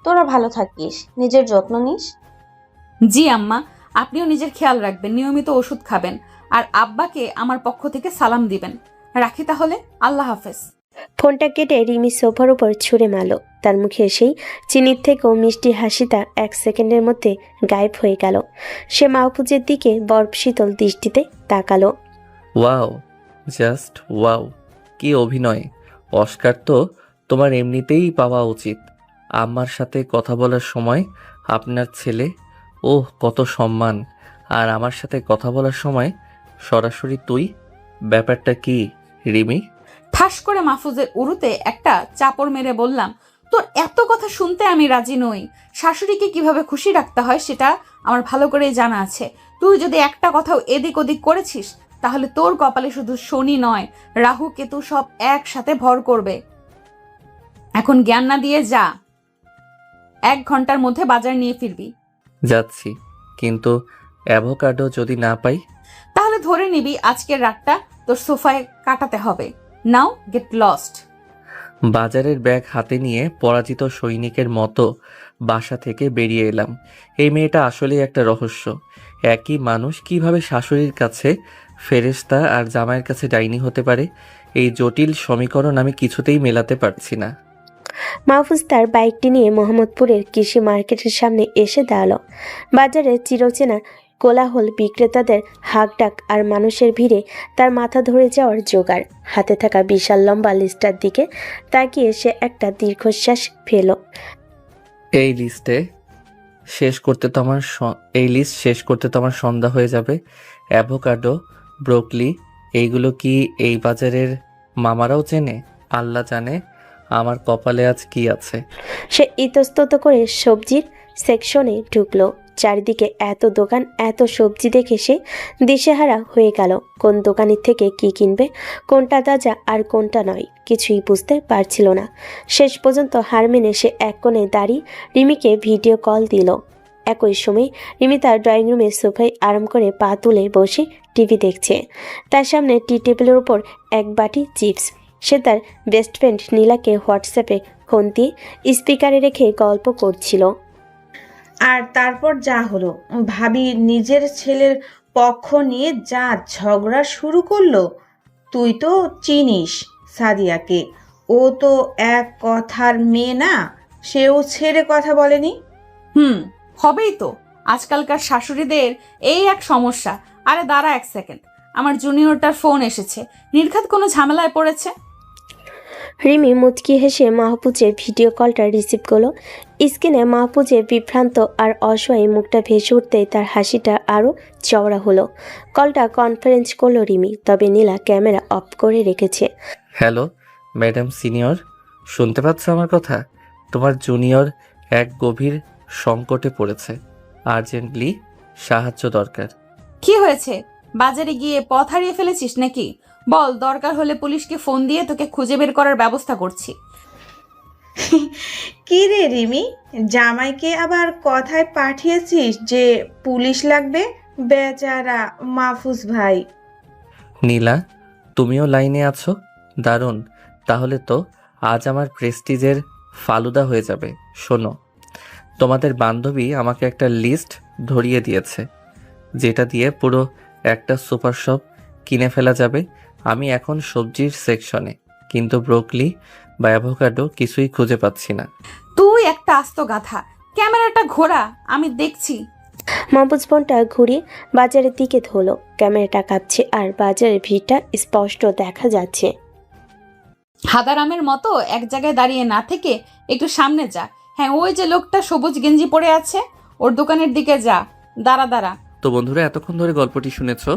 তোরা ভালো থাকিস, নিজের যত্ন নিস। জি আম্মা, আপনিও নিজের খেয়াল রাখবেন, নিয়মিত ওষুধ খাবেন, আর আব্বাকে আমার পক্ষ থেকে সালাম দিবেন। রাখি তাহলে, আল্লাহ হাফেজ। ফোনটা কেটে রিমি সোফার উপর ছুঁড়ে মারল। তার মুখে সেই চিনির থেকেও মিষ্টি হাসিটা 1 সেকেন্ডের মধ্যে গায়েব হয়ে গেল। সে মাহফুজের দিকে বরফ শীতল দৃষ্টিতে তাকালো। ওয়াও, জাস্ট ওয়াও, কি অভিনয়! অস্কার তো তোমার এমনিতেই পাওয়া উচিত। আম্মার সাথে কথা বলার সময় আপনার ছেলে, ওহ কত সম্মান, আর আমার সাথে কথা বলার সময় সরাসরি তুই। ব্যাপারটা কি রিমি? ঠাস করে মাহফুজের উরুতে একটা চাপড় মেরে বললাম, তোর এত কথা শুনতে আমি রাজি নই। শাশুড়িকে কিভাবে খুশি রাখতে হয় সেটা আমার ভালো করেই জানা আছে। তুই যদি একটা কথাও এদিক ওদিক করেছিস, তাহলে তোর কপালে শুধু শনি নয়, রাহু কেতু সব একসাথে ভর করবে। এখন জ্ঞান না দিয়ে যা, 1 ঘন্টার মধ্যে বাজার নিয়ে ফিরবি। যাচ্ছি, কিন্তু অ্যাভোকাডো যদি না পাই? তাহলে ধরে নিবি আজকের রাতটা তোর সোফায় কাটাতে হবে। নাও গেট লস্ট। বাজারের ব্যাগ হাতে নিয়ে পরাজিত সৈনিকের মতো বাসা থেকে বেরিয়ে এলাম। এই মেয়েটা আসলেই একটা রহস্য। একই মানুষ কিভাবে শাশুড়ির কাছে ফেরেশতা আর জামাইয়ের কাছে ডাইনি হতে পারে? এই জটিল সমীকরণ আমি কিছুতেই মেলাতে পারছি না। মাহফুজ তার বাইকটি নিয়ে মোহাম্মদপুরের কৃষি মার্কেটের সামনে এসে দাঁড়ালো। বাজারে চিরচেনা কোলাহল, বিক্রেতাদের হাঁকডাক আর মানুষের ভিড়ে তার মাথা ধরে যাওয়ার জোগাড়। হাতে থাকা বিশাল লম্বা লিস্টটার দিকে তাকিয়ে সে একটা দীর্ঘশ্বাস ফেল। এই লিস্ট শেষ করতে তো আমার সন্ধ্যা হয়ে যাবে। অ্যাভোকাডো, ব্রোকলি, এইগুলো কি এই বাজারের মামারাও চেনে? আল্লাহ জানে আমার কপালে আজ কি আছে। সে ইতস্তত করে সবজির সেকশনে ঢুকলো। চারিদিকে এত দোকান, এত সবজি দেখে সে দিশেহারা হয়ে গেল। কোন দোকানের থেকে কি কিনবে, কোনটা তাজা আর কোনটা নয়, কিছুই বুঝতে পারছিল না। শেষ পর্যন্ত হার মেনে সে এক কোণে দাঁড়িয়ে রিমিকে ভিডিও কল দিল। একই সময় রিমি তার ড্রয়িং রুমে সোফায় আরাম করে পা তুলে বসে টিভি দেখছে। তার সামনে টি টেবিলের উপর এক বাটি চিপস। সে তার বেস্ট ফ্রেন্ড নীলাকে হোয়াটসঅ্যাপে ফোন দিয়ে স্পিকারে রেখে গল্প করছিল। আর তারপর যা হলো, ভাবি নিজের ছেলের পক্ষ নিয়ে যা ঝগড়া শুরু করলো। তুই তো চিনিস সাদিয়াকে, ও তো এক কথার মেয়ে না, সেও ছেড়ে কথা বলেনি। হবেই তো। আজকালকার শাশুড়িদের এই এক সমস্যা। আরে দাঁড়া 1 সেকেন্ড, আমার জুনিয়রটার ফোন এসেছে। নির্ঘাত কোনো ঝামেলায় পড়েছে। রিমি মুচকি হেসে মাহফুজের ভিডিও কলটা রিসিভ করলো। স্ক্রিনে মাহফুজের বিভ্রান্ত আর অসহায় মুখটা ভেসে উঠতেই তার হাসিটা আরও চওড়া হলো। কলটা কনফারেন্স করলো রিমি, তবে নীলা ক্যামেরা অফ করে রেখেছে। হ্যালো ম্যাডাম সিনিয়র, শুনতে পাচ্ছ আমার কথা? তোমার জুনিয়র এক গভীর সংকটে পড়েছে, আর্জেন্টলি সাহায্য দরকার। কি হয়েছে? বাজারে গিয়ে পথ হারিয়ে ফেলেছিস নাকি? বল, দরকার হলে পুলিশকে ফোন দিয়ে তোকে খুঁজে বের করার ব্যবস্থা করছি। কি রে রিমি, জামাইকে আবার কথায় পাঠিয়েছিস যে পুলিশ লাগবে? বেচারা মাহফুজ ভাই। নীলা, তুমিও লাইনে আছো? দারুণ, তাহলে তো আজ আমার প্রেস্টিজের ফালুদা হয়ে যাবে। শোনো, তোমাদের বান্ধবী আমাকে একটা লিস্ট ধরিয়ে দিয়েছে, যেটা দিয়ে পুরো একটা সুপার শপ কিনে ফেলা যাবে। আমি এখন সবজির সেকশনে, কিন্তু ব্রোকলি বা অ্যাভোকাডো কিছুই খুঁজে পাচ্ছি না। তুই একটা আস্ত গাধা, ক্যামেরাটা ঘোরা, আমি দেখছি। মাহফুজ ফোনটা ঘুরিয়ে বাজারের দিকে ধরল। ক্যামেরাটা কাঁপছে আর বাজারের ভিড়টা স্পষ্ট দেখা যাচ্ছে। হাদারামের মতো এক জায়গায় দাঁড়িয়ে না থেকে একটু সামনে যা। হ্যাঁ, ওই যে লোকটা সবুজ গেঞ্জি পরে আছে, ওর দোকানের দিকে যা। দাঁড়া দাঁড়া। তো বন্ধুরা, এতক্ষণ ধরে গল্পটি শুনেছো।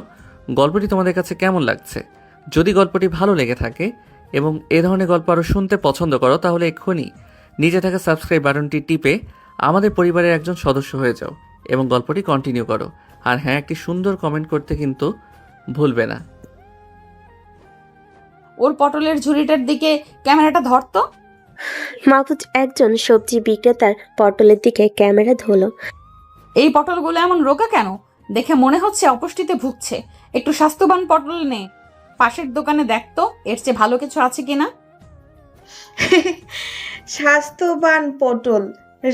গল্পটি তোমাদের কাছে কেমন লাগছে? যদি গল্পটি ভালো লেগে থাকে এবং এ ধরনের গল্প আরও শুনতে পছন্দ করো, তাহলে এক্ষুনি নিচে থাকা সাবস্ক্রাইব বাটনটি টিপে আমাদের পরিবারের একজন সদস্য হয়ে যাও এবং গল্পটি কন্টিনিউ করো। আর হ্যাঁ, একটি সুন্দর কমেন্ট করতে কিন্তু ভুলবে না। ওর পটলের ঝুড়িটার দিকে ক্যামেরাটা ধরতো। মাহফুজ একজন সবজি বিক্রেতার পটলের দিকে ক্যামেরা ধরল। এই পটলগুলো এমন রোগা কেন? দেখে মনে হচ্ছে অপুষ্টিতে ভুগছে। একটু স্বাস্থ্যবান পটল নে। পাশের দোকানে দেখতো এর চেয়ে ভালো কিছু আছে কিনা। স্বাস্থ্যবান পটল?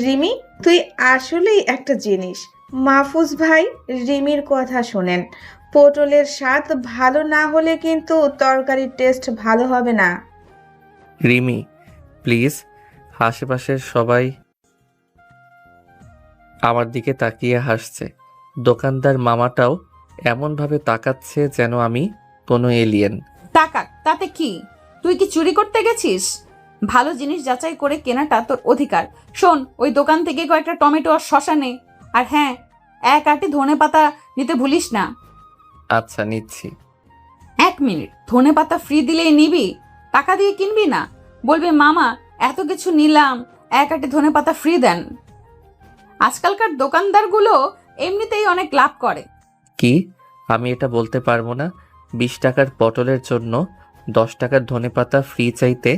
রিমি, তুই আসলেই একটা জিনিস। মাহফুজ ভাই, রিমির কথা শোনেন। পটলের স্বাদ ভালো না হলে কিন্তু তরকারির টেস্ট ভালো হবে না। রিমি, প্লিজ। আশেপাশের সবাই আমার দিকে তাকিয়ে হাসছে। দোকানদার মামাটাও এমনভাবে তাকাচ্ছে যেন আমি কোনো এলিয়েন। টাকা তাতে কি? তুই কি চুরি করতে গেছিস? ভালো জিনিস যাচাই করে কেনাটা তোর অধিকার। শোন, ওই দোকান থেকে কয়েকটা টমেটো আর শসা নে। আর হ্যাঁ, এক আটি ধনেপাতা নিতে ভুলিস না। আচ্ছা, নিচ্ছি। 1 মিনিট, ধনেপাতা ফ্রি দিলেই নিবি? টাকা দিয়ে কিনবি না? বলবি মামা এত কিছু নিলাম, এক আটি ধনেপাতা ফ্রি দেন। আজকালকার দোকানদারগুলো এমনিতেই অনেক লাভ করে। কি? আমি এটা বলতে পারবো না? 20 টাকার পটলের জন্য 10 টাকার ধনেপাতা ফ্রি চাইতে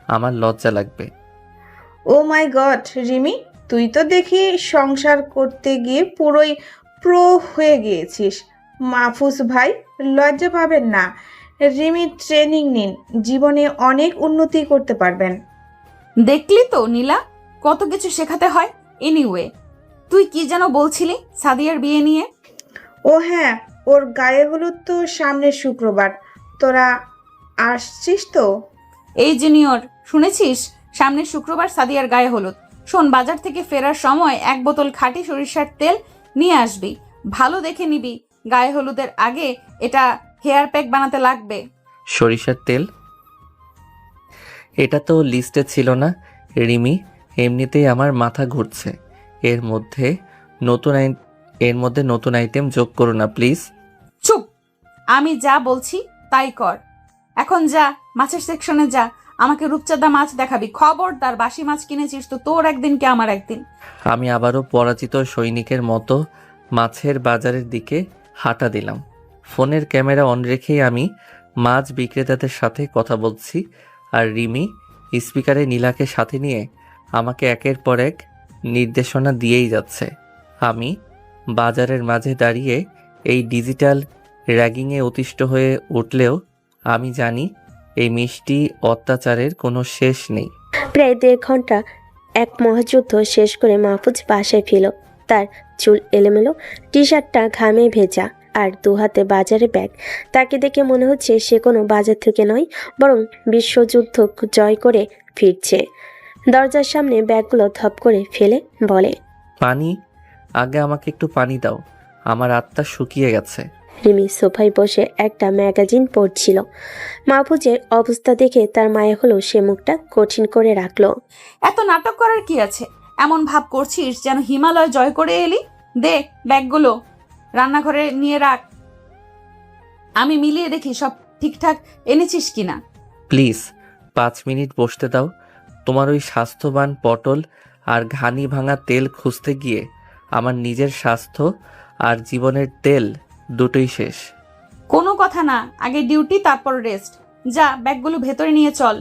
আমার লজ্জা লাগবে। ও মাই গড রিমি, তুই তো দেখি সংসার করতে গিয়ে পুরোই প্রো হয়ে গিয়েছিস। মাহফুজ ভাই, লজ্জা পাবেন না। রিমি ট্রেনিং নিন, জীবনে অনেক উন্নতি করতে পারবেন। দেখলি তো নীলা, কত কিছু শেখাতে হয়। এনিওয়ে, তুই কি যেন বলছিলি সাদিয়ার বিয়ে নিয়ে? ও হ্যাঁ, ওর গায়ে হলুদ তো সামনের শুক্রবার। তোরা আসছিস তো? এই জুনিয়র, শুনেছিস সামনের শুক্রবার সাদিয়ার গায়ে হলুদ? শোন, বাজার থেকে ফেরার সময় 1 বোতল খাঁটি সরিষার তেল নিয়ে আসবি। ভালো দেখে নিবি, গায়ে হলুদের আগে এটা হেয়ার প্যাক বানাতে লাগবে। সরিষার তেল? এটা তো লিস্টে ছিল না রিমি। এমনিতেই আমার মাথা ঘুরছে। এর মধ্যে নতুন আইটেম যোগ করো না প্লিজ। চুপ! আমি যা বলছি তাই কর। এখন যা, মাছের সেকশনে যা, আমাকে রূপচাঁদা মাছ দেখাবি। খবরদার, বাসি মাছ কিনেছিস তো তোর একদিন কি আমার একদিন। আমি আবারও পরাজিত সৈনিকের মতো মাছের বাজারের দিকে হাঁটা দিলাম। ফোনের ক্যামেরা অন রেখেই আমি মাছ বিক্রেতাদের সাথে কথা বলছি, আর রিমি স্পিকারে নীলাকে সাথে নিয়ে আমাকে একের পর এক নির্দেশনা দিয়েই যাচ্ছে। আমি বাজারের মাঝে দাঁড়িয়ে এই ডিজিটাল র্যাগিংয়ে অতিষ্ঠ হয়ে উঠলেও আমি জানি এই মিষ্টি অত্যাচারের কোনো শেষ নেই। প্রায় 1.5 ঘন্টা এক মহাযুদ্ধ শেষ করে মাহফুজ বাসায় ফিরল। তার চুল এলোমেলো, টি শার্টটা ঘামে ভেজা, আর 2 হাতে বাজারে ব্যাগ। তাকে দেখে মনে হচ্ছে সে কোনো বাজার থেকে নয়, বরং বিশ্বযুদ্ধ জয় করে ফিরছে। দরজার সামনে ব্যাগগুলো ধপ করে ফেলে বলে, পানি? আগে আমাকে একটু পানি দাও, আমার আত্মা শুকিয়ে গেছে। রিমি সোফায় বসে একটা ম্যাগাজিন পড়ছিল। মাহফুজের অবস্থা দেখে তার মায়া হলো, সে মুখটা কঠিন করে রাখলো। এত নাটক করার কি আছে? এমন ভাব করছিস যেন হিমালয় জয় করে এলি। দে ব্যাগগুলো, রান্নাঘরে নিয়ে রাখ, আমি মিলিয়ে দেখি সব ঠিকঠাক এনেছিস কিনা। প্লিজ 5 মিনিট বসতে দাও। তোমার ওই স্বাস্থ্যবান পটল আর ঘানি ভাঙা তেল খুঁজতে গিয়ে আমার নিজের স্বাস্থ্য আর জীবনের তেল দুটোই শেষ। কোনো কথা না, আগে ডিউটি তারপর রেস্ট। যা, ব্যাগগুলো ভেতরে নিয়ে চল।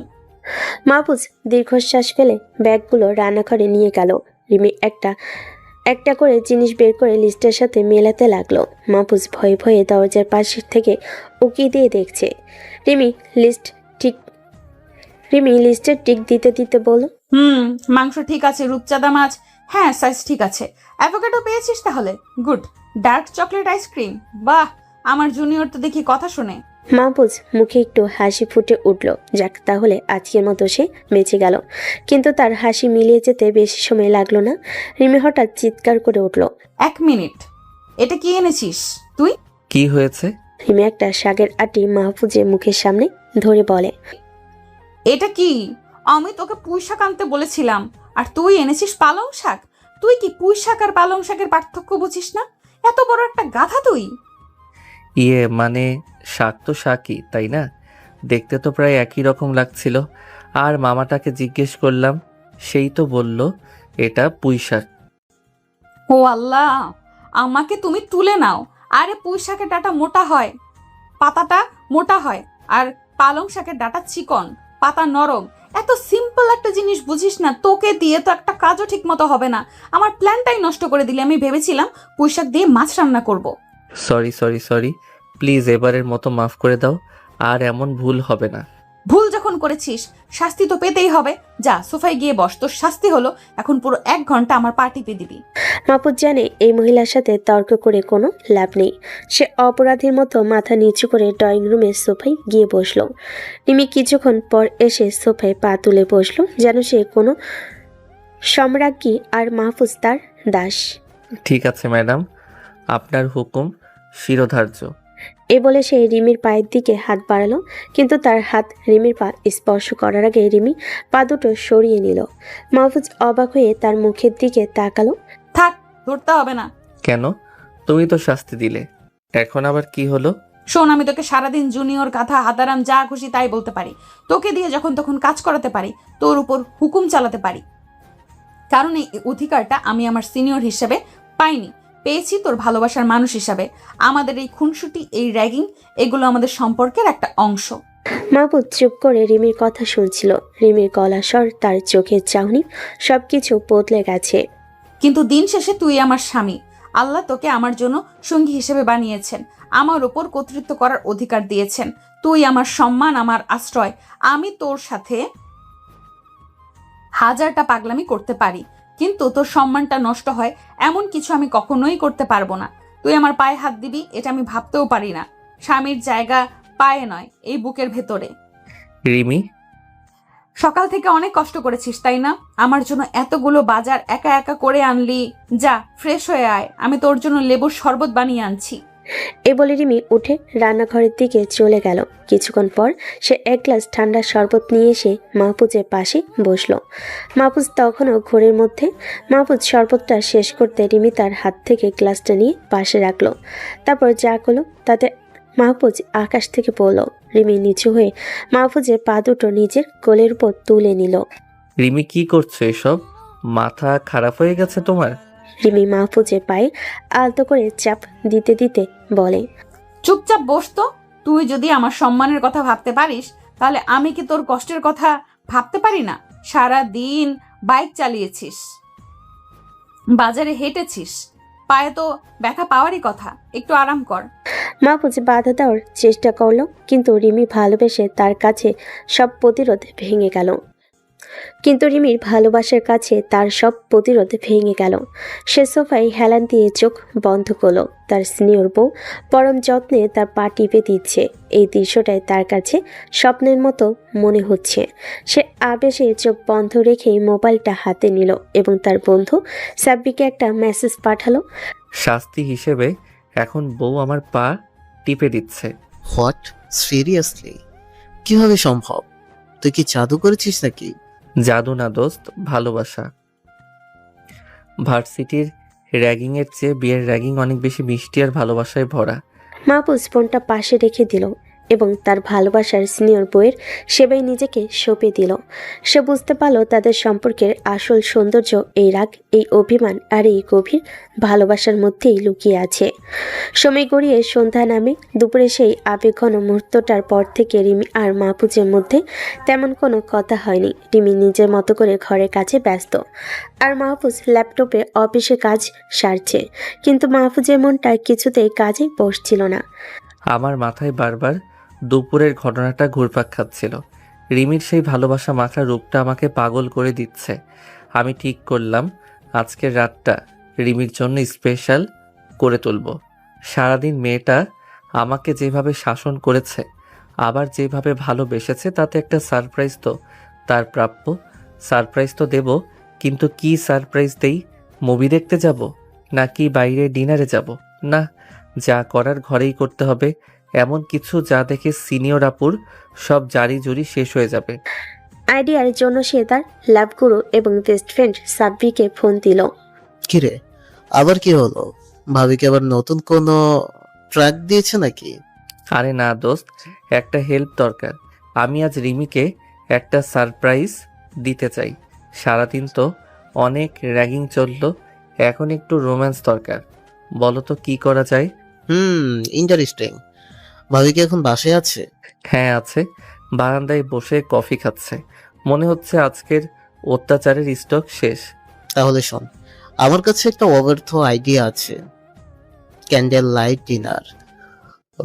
মাহফুজ দীর্ঘশ্বাস ফেলে ব্যাগগুলো রান্নাঘরে নিয়ে গেল। রিমি একটা একটা করে জিনিস বের করে লিস্টের সাথে মেলাতে লাগলো। মাহফুজ ভয়ে ভয়ে দরজার পাশ থেকে উকি দিয়ে দেখছে। রিমি লিস্ট ঠিক রিমি লিস্টের টিক দিতে দিতে বলল, মাংস ঠিক আছে, রূপচাঁদা মাছ হ্যাঁ সাইজ ঠিক আছে। অ্যাভোকাডো পেয়েছিস তাহলে? গুড। ডার্ক চকলেট আইসক্রিম, বাহ, আমার জুনিয়র তো দেখি কথা শোনে। মাহফুজ মুখে একটু হাসি ফুটে উঠল। যাক, তাহলে আজকের মতো সে বেঁচে গেল। কিন্তু তার হাসি মিলিয়ে যেতে বেশি সময় লাগলো না। রিমি হঠাৎ চিৎকার করে উঠল। 1 মিনিট, এটা কি এনেছিস তুই? কি হয়েছে? রিমি একটা শাকের আটি মাহফুজের মুখের সামনে ধরে বলে, এটা কি? আমি তোকে পুঁই শাক আনতে বলেছিলাম আর তুই এনেছিস পালং শাক। তুই কি পুঁই শাক আর পালং শাকের পার্থক্য বুঝিস না? এত বড় একটা গাধা তুই। মানে শাক তো শাকই, তাই না? দেখতে তো প্রায় একই রকম লাগছিল। আর মামাটাকে জিজ্ঞেস করলাম, সেই তো বলল এটা পুঁই শাক। ও আল্লাহ, আমাকে তুমি তুলে নাও। আরে পুঁই শাকের ডাটা মোটা হয়, পাতাটা মোটা হয়, আর পালং শাকের ডাটা চিকন, পাতা নরম। এত সিম্পল একটা জিনিস বুঝিস না? তোকে দিয়ে তো একটা কাজও ঠিক মতো হবে না। আমার প্ল্যানটাই নষ্ট করে দিলে। আমি ভেবেছিলাম পুঁই শাক দিয়ে মাছ রান্না করব। সরি, প্লিজ এবারের মতো মাফ করে দাও, আর এমন ভুল হবে না। ভুল যখন করেছিস শাস্তি তো পেতেই হবে। যা, সোফায় গিয়ে বস, তোর শাস্তি হলো এখন পুরো 1 ঘন্টা আমার পা টিপে দিবি। মাহফুজ জানে এই মহিলার সাথে তর্ক করে কোনো লাভ নেই। সে অপরাধীর মতো মাথা নিচু করে ড্রয়িং রুমের সোফায় গিয়ে বসলো। রিমি কিছুক্ষণ পর এসে সোফায় পা তুলে বসলো, যেন সে কোনো সম্রাজ্ঞী আর মাহফুজ তার দাস। ঠিক আছে ম্যাডাম, আপনার হুকুম শিরোধার্য। এ বলে সে রিমির পায়ের দিকে হাত বাড়ালো, কিন্তু তার হাত রিমির পা স্পর্শ করার আগে রিমি পা দুটো সরিয়ে নিল। মাহফুজ অবাক হয়ে তার মুখের দিকে তাকালো। থাক, ধরতে হবে না। কেন? তুমি তো শাস্তি দিলে, এখন আবার কি হলো? শোন, আমি তোকে সারাদিন জুনিয়র গাধা হাদারাম যা খুশি তাই বলতে পারি। তোকে দিয়ে যখন তখন কাজ করাতে পারি, তোর উপর হুকুম চালাতে পারি, কারণ এই অধিকারটা আমি আমার সিনিয়র হিসেবে পাইনি, পেয়েছি তোর ভালোবাসার মানুষ হিসাবে। আমাদের এই খুনসুটি, এই র্যাগিং, এগুলো আমাদের সম্পর্কের একটা অংশ। মাহফুজ চুপ করে রিমির কথা শুনছিল। রিমির গলা স্বর, তার চোখের চাহনি, সবকিছু বদলে গেছে। কিন্তু দিন শেষে তুই আমার স্বামী। আল্লাহ তোকে আমার জন্য সঙ্গী হিসেবে বানিয়েছেন, আমার ওপর কর্তৃত্ব করার অধিকার দিয়েছেন। তুই আমার সম্মান, আমার আশ্রয়। আমি তোর সাথে 1000টা পাগলামি করতে পারি, কিন্তু তোর সম্মানটা নষ্ট হয় এমন কিছু আমি কখনোই করতে পারবো না। তুই আমার পায়ে হাত দিবি, এটা আমি ভাবতেও পারি না। স্বামীর জায়গা পায়ে নয়, এই বুকের ভেতরে। রিমি, সকাল থেকে অনেক কষ্ট করেছিস তাই না? আমার জন্য এতগুলো বাজার একা একা করে আনলি। যা, ফ্রেশ হয়ে আয়, আমি তোর জন্য লেবুর শরবত বানিয়ে আনছি। এ বলে রিমি উঠে রান্নাঘরের দিকে চলে গেল। কিছুক্ষণ পর সে 1 গ্লাস ঠান্ডা শরবত নিয়ে এসে মাহফুজের পাশে বসলো। মাহফুজ তখনও ঘোরের মধ্যে। মাহফুজ শরবতটা শেষ করতে রিমি তার হাত থেকে গ্লাসটা নিয়ে পাশে রাখলো। তারপর যা করলো তাতে মাহফুজ আকাশ থেকে পড়ল। রিমি নিচু হয়ে মাহফুজের পা দুটো নিজের কোলের উপর তুলে নিল। রিমি কি করছো এসব? মাথা খারাপ হয়ে গেছে তোমার? রিমি মাহফুজের পায়ে আলতো করে চাপ দিতে দিতে বলে, চুপচাপ বস তো। তুই যদি আমার সম্মানের কথা ভাবতে পারিস, তাহলে আমি কি তোর কষ্টের কথা ভাবতে পারি না? সারা দিন বাইক চালিয়েছিস, বাজারে হেঁটেছিস, পায়ে তো ব্যথা পাওয়ারই কথা। একটু আরাম কর। মাহফুজ বাধা দেওয়ার চেষ্টা করলো, কিন্তু রিমি ভালোবেসে তার কাছে সব প্রতিরোধ ভেঙে গেল। রিমির ভালোবাসার কাছে তার সব প্রতিরোধ ভেঙে গেল। সে সোফায় হেলান দিয়ে চোখ বন্ধ করলো। তার সিনিয়র বউ পরম যত্নে তার পা টিপে দিচ্ছে। এই দৃশ্যটাই তার কাছে স্বপ্নের মতো মনে হচ্ছে। সে আবেশে চোখ বন্ধ রেখেই মোবাইলটা হাতে নিল এবং তার বন্ধু সাব্বিকে একটা মেসেজ পাঠালো। শাস্তি হিসেবে এখন বউ আমার পা টিপে দিচ্ছে। হোয়াট? সিরিয়াসলি? কিভাবে সম্ভব? তুই কি জাদু করেছিস নাকি? জাদু না দোস্ত, ভালোবাসা। ভার্সিটির র্যাগিংয়ের চেয়ে বিয়ের র্যাগিং অনেক বেশি মিষ্টি আর ভালোবাসায় ভরা। মাহফুজ ফোনটা পাশে রেখে দিল এবং তার ভালোবাসার সিনিয়র বউয়ের সেবায় নিজেকে সঁপে দিল। সে বুঝতে পারল তাদের সম্পর্কের আসল সৌন্দর্য এই রাগ, এই অভিমান আর এই গভীর ভালোবাসার মধ্যেই লুকিয়ে আছে। সময় গড়িয়ে সন্ধ্যা নামে। দুপুরে সেই আবেগঘন মুহূর্তটার পর থেকে রিমি আর মাহফুজের মধ্যে তেমন কোনো কথা হয়নি। রিমি নিজের মতো করে ঘরের কাছে ব্যস্ত, আর মাহফুজ ল্যাপটপে অফিসে কাজ সারছে। কিন্তু মাহফুজের মনটা কিছুতেই কাজে বসছিল না। আমার মাথায় বারবার দুপুরের ঘটনাটা ঘুরপাক খাচ্ছিল। রিমির সেই ভালোবাসা মাখা রূপটা আমাকে পাগল করে দিচ্ছে। আমি ঠিক করলাম আজকের রাতটা রিমির জন্য স্পেশাল করে তুলব। সারাদিন মেয়েটা আমাকে যেভাবে শাসন করেছে, আবার যেভাবে ভালোবেসেছে, তাতে একটা সারপ্রাইজ তো তার প্রাপ্য। সারপ্রাইজ তো দেব, কিন্তু কি সারপ্রাইজ দেই? মুভি দেখতে যাব, নাকি বাইরে ডিনারে যাব? না, যা করার ঘরেই করতে হবে। এমন কিছু যা দেখে সিনিয়র আপুর সব জারি জুরি শেষ হয়ে যাবে। আইডিয়ার জন্য সে তার লাভগুরু এবং বেস্ট ফ্রেন্ড সাব্বিকে ফোন দিল। কিরে, আবার কি হলো? ভাবিকে আবার নতুন কোনো ট্র্যাক দিয়েছে নাকি? আরে না দোস্ত, একটা হেল্প দরকার। আমি আজ রিমিকে একটা সারপ্রাইজ দিতে চাই। সারাদিন তো অনেক র্যাগিং চললো, এখন একটু রোম্যান্স দরকার। বলো তো কি করা যায়? ইন্টারেস্টিং। ভাবি কি এখন বাসায় আছে? হ্যাঁ আছে, বারান্দায় বসে কফি খাচ্ছে। মনে হচ্ছে আজকের অত্যাচারের স্টক শেষ। তাহলে শোন, আমার কাছে একটা অব্যর্থ আইডিয়া আছে। Candle light dinner.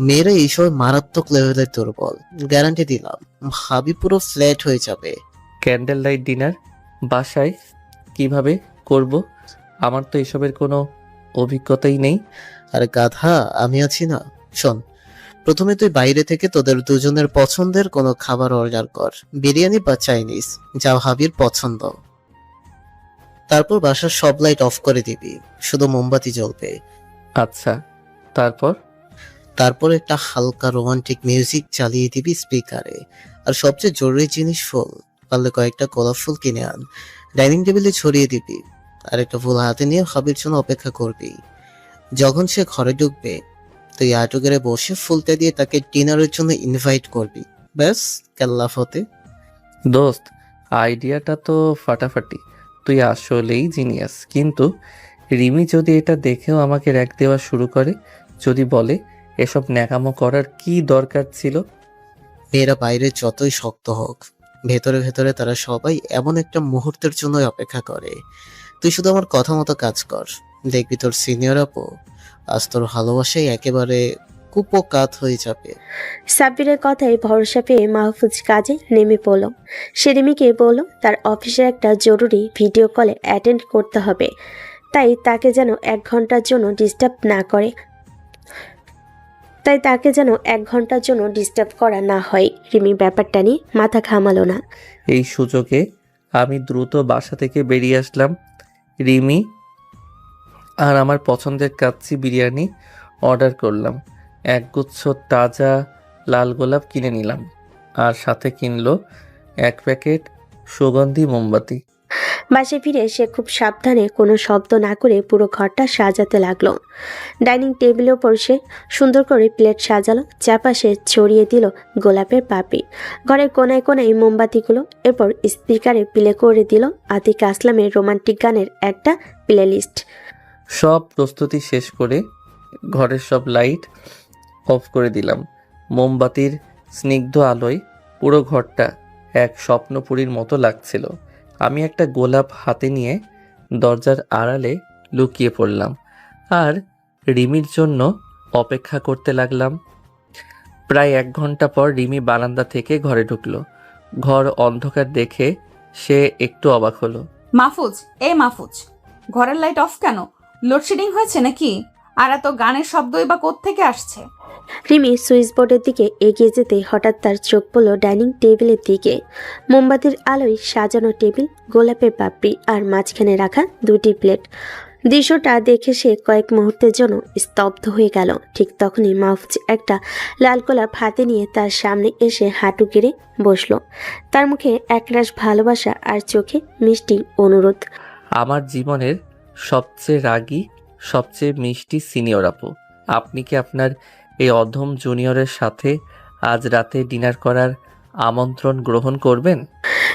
মেয়েরা এইসব মারাত্মক লেভেলের দুর্বল, গ্যারান্টি দিলাম। ভাবি পুরো ফ্ল্যাট হয়ে যাবে। ক্যান্ডেল লাইট ডিনার বাসায় কিভাবে করব? আমার তো এসবের কোনো অভিজ্ঞতাই নেই। আরে গাধা, আমি আছি না। শোন, প্রথমে তুই বাইরে থেকে তোদের দুজনের পছন্দের কোনো খাবার অর্ডার কর, বিরিয়ানি বা চাইনিজ, যা ভাবির পছন্দ। তারপর বাসার সব লাইট অফ করে দিবি, শুধু মোমবাতি জ্বলবে। আচ্ছা, তারপর? তারপর একটা হালকা রোমান্টিক মিউজিক চালিয়ে দিবি স্পিকারে। আর সবচেয়ে জরুরি জিনিস ফুল, পারলে কয়েকটা গোলাপ ফুল কিনে আন, ডাইনিং টেবিলে ছড়িয়ে দিবি। আর একটা ফুল হাতে নিয়ে ভাবির জন্য অপেক্ষা করবি। যখন সে ঘরে ঢুকবে, তুই আটুকেরে বসে ফুলতে দিয়ে তাকে ডিনারের জন্য ইনভাইট করবি। ব্যাস, কেল্লা ফতে। দোস্ত, আইডিয়াটা তো ফাটাফাটি। তুই আসলেই জিনিয়াস। কিন্তু রিমি যদি এটা দেখেও আমাকে র্যাক দেওয়া শুরু করে, যদি বলে এসব ন্যাকামো করার কি দরকার ছিল? মেয়েরা বাইরে যতই শক্ত হোক, ভেতরে ভেতরে তারা সবাই এমন একটা মুহূর্তের জন্য অপেক্ষা করে। তুই শুধু আমার কথা মতো কাজ কর, দেখবি তোর সিনিয়র আপু আজ তোর ভালোবাসায় একেবারে কুপোকাত হয়ে যাবে। সাব্বিরের কথায় ভরসা পেয়ে মাহফুজ কাজে নেমে পড়ল। সে রিমিকে বলল তার অফিসের একটা জরুরি ভিডিও কলে অ্যাটেন্ড করতে হবে, তাই তাকে যেন 1 ঘন্টার জন্য ডিস্টার্ব করা না হয়। রিমি ব্যাপারটা নিয়ে মাথা ঘামালো না। এই সুযোগে আমি দ্রুত বাসা থেকে বেরিয়ে আসলাম। রিমি আর আমার পছন্দের কাচ্চি বিরিয়ানি অর্ডার করলাম। একগুচ্ছ তাজা লাল গোলাপ কিনে নিলাম, আর সাথে কিনলো 1 প্যাকেট সুগন্ধি মোমবাতি। বাসে ফিরে সে খুব সাবধানে কোনো শব্দ না করে পুরো ঘরটা সাজাতে লাগলো। ডাইনিং টেবিলের ওপর সে সুন্দর করে প্লেট সাজালো, চারপাশে ছড়িয়ে দিল গোলাপের পাপড়ি। ঘরের কোনায় কোনায় মোমবাতিগুলো। এরপর স্পিকারে প্লে করে দিল আতিক আসলামের রোমান্টিক গানের একটা প্লেলিস্ট। সব প্রস্তুতি শেষ করে ঘরের সব লাইট অফ করে দিলাম। মোমবাতির স্নিগ্ধ আলোয় পুরো ঘরটা এক স্বপ্নপুরীর মতো লাগছিল। আমি একটা গোলাপ হাতে নিয়ে দরজার আড়ালে লুকিয়ে পড়লাম আর রিমির জন্য অপেক্ষা করতে লাগলাম। প্রায় 1 ঘন্টা পর রিমি বারান্দা থেকে ঘরে ঢুকলো। ঘর অন্ধকার দেখে সে একটু অবাক হলো। মাহফুজ, মাহফুজ, ঘরের লাইট অফ কেন? লোডশেডিং হয়েছে নাকি? আর এত গানের শব্দই বা কোত্থেকে আসছে? রিমি সুইচ বোর্ডের দিকে এগিয়ে যেতে হঠাৎ তার চোখ পড়ল ডাইনিং টেবিলের দিকে। মোমবাতির আলোয় সাজানো টেবিল, গোলাপের পাপড়ি আর মাঝখানে রাখা 2টি প্লেট। দৃশ্যটা দেখে সে কয়েক মুহূর্তের জন্য স্তব্ধ হয়ে গেল। ঠিক তখনই মাহফুজ একটা লাল গোলাপ হাতে নিয়ে তার সামনে এসে হাঁটু গেড়ে বসল। তার মুখে একরাশ ভালোবাসা আর চোখে মিষ্টি অনুরোধ। আমার জীবনের সবচেয়ে রাগী, সবচেয়ে মিষ্টি সিনিয়র আপু, আপনি কি আপনার এই অধম জুনিয়রের সাথে আজ রাতে ডিনার করার আমন্ত্রণ গ্রহণ করবেন?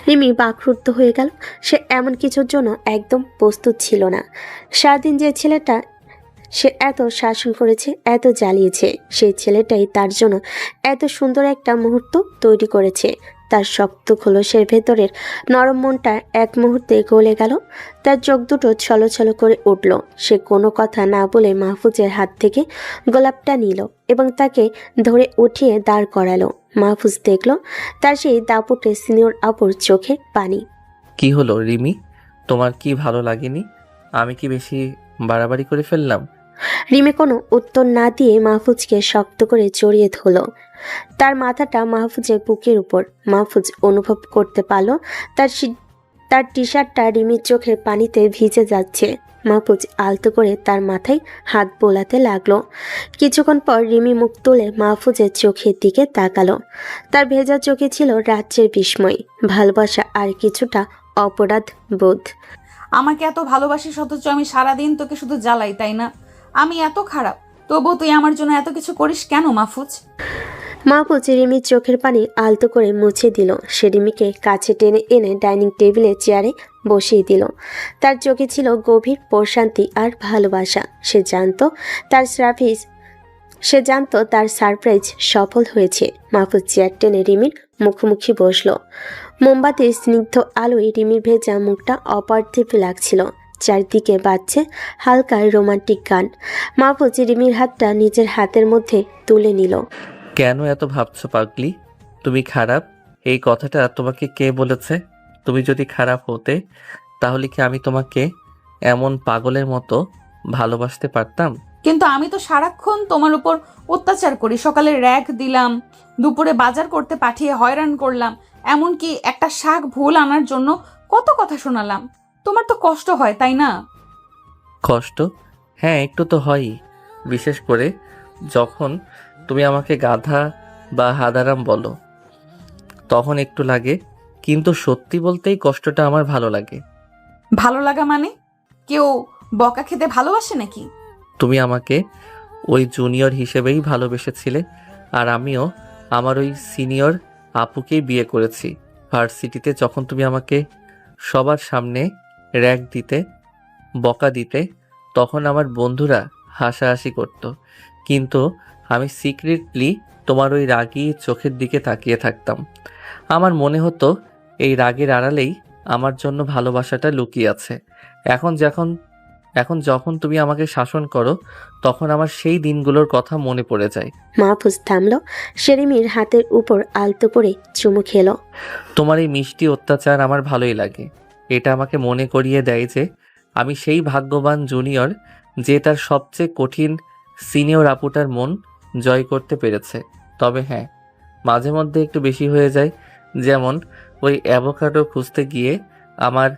রিমি বাকরুদ্ধ হয়ে গেল। সে এমন কিছুর জন্য একদম প্রস্তুত ছিল না। সারাদিন যে ছেলেটা সে এত শাসন করেছে, এত জ্বালিয়েছে, সেই ছেলেটাই তার জন্য এত সুন্দর একটা মুহূর্ত তৈরি করেছে। তার শক্ত খোলসের ভেতরের নরম মনটা এক মুহূর্তে গলে গেল। তার চোখ দুটো ছলছল করে উঠল। সে কোনো কথা না বলে মাহফুজের হাত থেকে গোলাপটা নিল এবং তাকে ধরে উঠিয়ে দাঁড় করালো। মাহফুজ দেখল তার সেই দাপুটে সিনিয়র আপুর চোখে পানি। কি হলো রিমি, তোমার কি ভালো লাগেনি? আমি কি বেশি বাড়াবাড়ি করে ফেললাম? রিমি কোনো উত্তর না দিয়ে মাহফুজকে শক্ত করে জড়িয়ে ধরল। তার মাথাটা মাহফুজের বুকের উপর। মাহফুজ অনুভব করতে পারল তার টি শার্টটা রিমির চোখের পানিতে ভিজে যাচ্ছে। মাহফুজ আলতো করে তার মাথায় হাত বোলাতে লাগলো। কিছুক্ষণ পর রিমি মুখ তুলে মাহফুজের চোখের দিকে তাকালো। তার ভেজা চোখে ছিল রাজ্যের বিস্ময়, ভালোবাসা আর কিছুটা অপরাধ বোধ। আমাকে এত ভালোবাসিস অথচ আমি সারাদিন তোকে শুধু জ্বালাই, তাই না? আমি এত খারাপ, তবুও তুই আমার জন্য এত কিছু করিস কেন মাহফুজ? মাহফুজ রিমির চোখের পানি আলতো করে মুছে দিল। সে রিমিকে কাছে টেনে এনে ডাইনিং টেবিলে চেয়ারে বসিয়ে দিল। তার চোখে ছিল গভীর প্রশান্তি আর ভালোবাসা। সে জানতো তার সারপ্রাইজ সফল হয়েছে। মাহফুজ চেয়ার টেনে রিমির মুখোমুখি বসলো। মোমবাতির স্নিগ্ধ আলোয় রিমির ভেজা মুখটা অপার্থিব লাগছিল। চারদিকে বাজছে হালকা রোমান্টিক গান। মাহফুজ রিমির হাতটা নিজের হাতের মধ্যে তুলে নিল। কেন এত ভাবছো পাগলি? তুমি খারাপ, এই কথাটা তোমাকে কে বলেছে? তুমি যদি খারাপ হতে, তাহলে কি আমি তোমাকে এমন পাগলের মতো ভালোবাসতে পারতাম? কিন্তু আমি তো সারাক্ষণ তোমার উপর অত্যাচার করি। সকালে র‍্যাগ দিলাম, দুপুরে বাজার করতে পাঠিয়ে হয়রান করলাম, এমনকি একটা শাক ভুল আনার জন্য কত কথা শোনালাম। তোমার তো কষ্ট হয়, তাই না? কষ্ট? হ্যাঁ, একটু তো হয়ই। বিশেষ করে যখন তুমি আমাকে গাধা বা হাদারাম বলো, তখন একটু লাগে। কিন্তু সত্যি বলতেই কষ্টটা আমার ভালো লাগে। ভালো লাগা মানে? কেউ বকা খেতে ভালোবাসে নাকি? তুমি আমাকে ওই জুনিয়র হিসেবেই ভালোবেসেছিলে, আর আমিও আমার ওই সিনিয়র আপুকেই বিয়ে করেছি। ভার্সিটিতে যখন তুমি আমাকে সবার সামনে র‍্যাগ দিতে, বকা দিতে, তখন আমার বন্ধুরা হাসাহাসি করত, কিন্তু আমি সিক্রেটলি তোমার ওই রাগী চোখের দিকে তাকিয়ে থাকতাম। আমার মনে হতো এই রাগের আড়ালেই আমার জন্য ভালোবাসাটা লুকিয়ে আছে। এখন যখন তুমি আমাকে শাসন করো, তখন আমার সেই দিনগুলোর কথা মনে পড়ে যায়। মাহফুজ থামল। সে রিমির হাতের উপর আলতো করে চুমু খেলো। তোমার এই মিষ্টি অত্যাচার আমার ভালোই লাগে। এটা আমাকে মনে করিয়ে দেয় যে আমি সেই ভাগ্যবান জুনিয়র যে তার সবচেয়ে কঠিন সিনিয়র আপুটার মন জয় করতে পেরেছে। তবে হ্যাঁ, মাঝে মধ্যে একটু বেশি হয়ে যায়। যেমন ওই অ্যাভোকাডো খুঁজতে গিয়ে আমার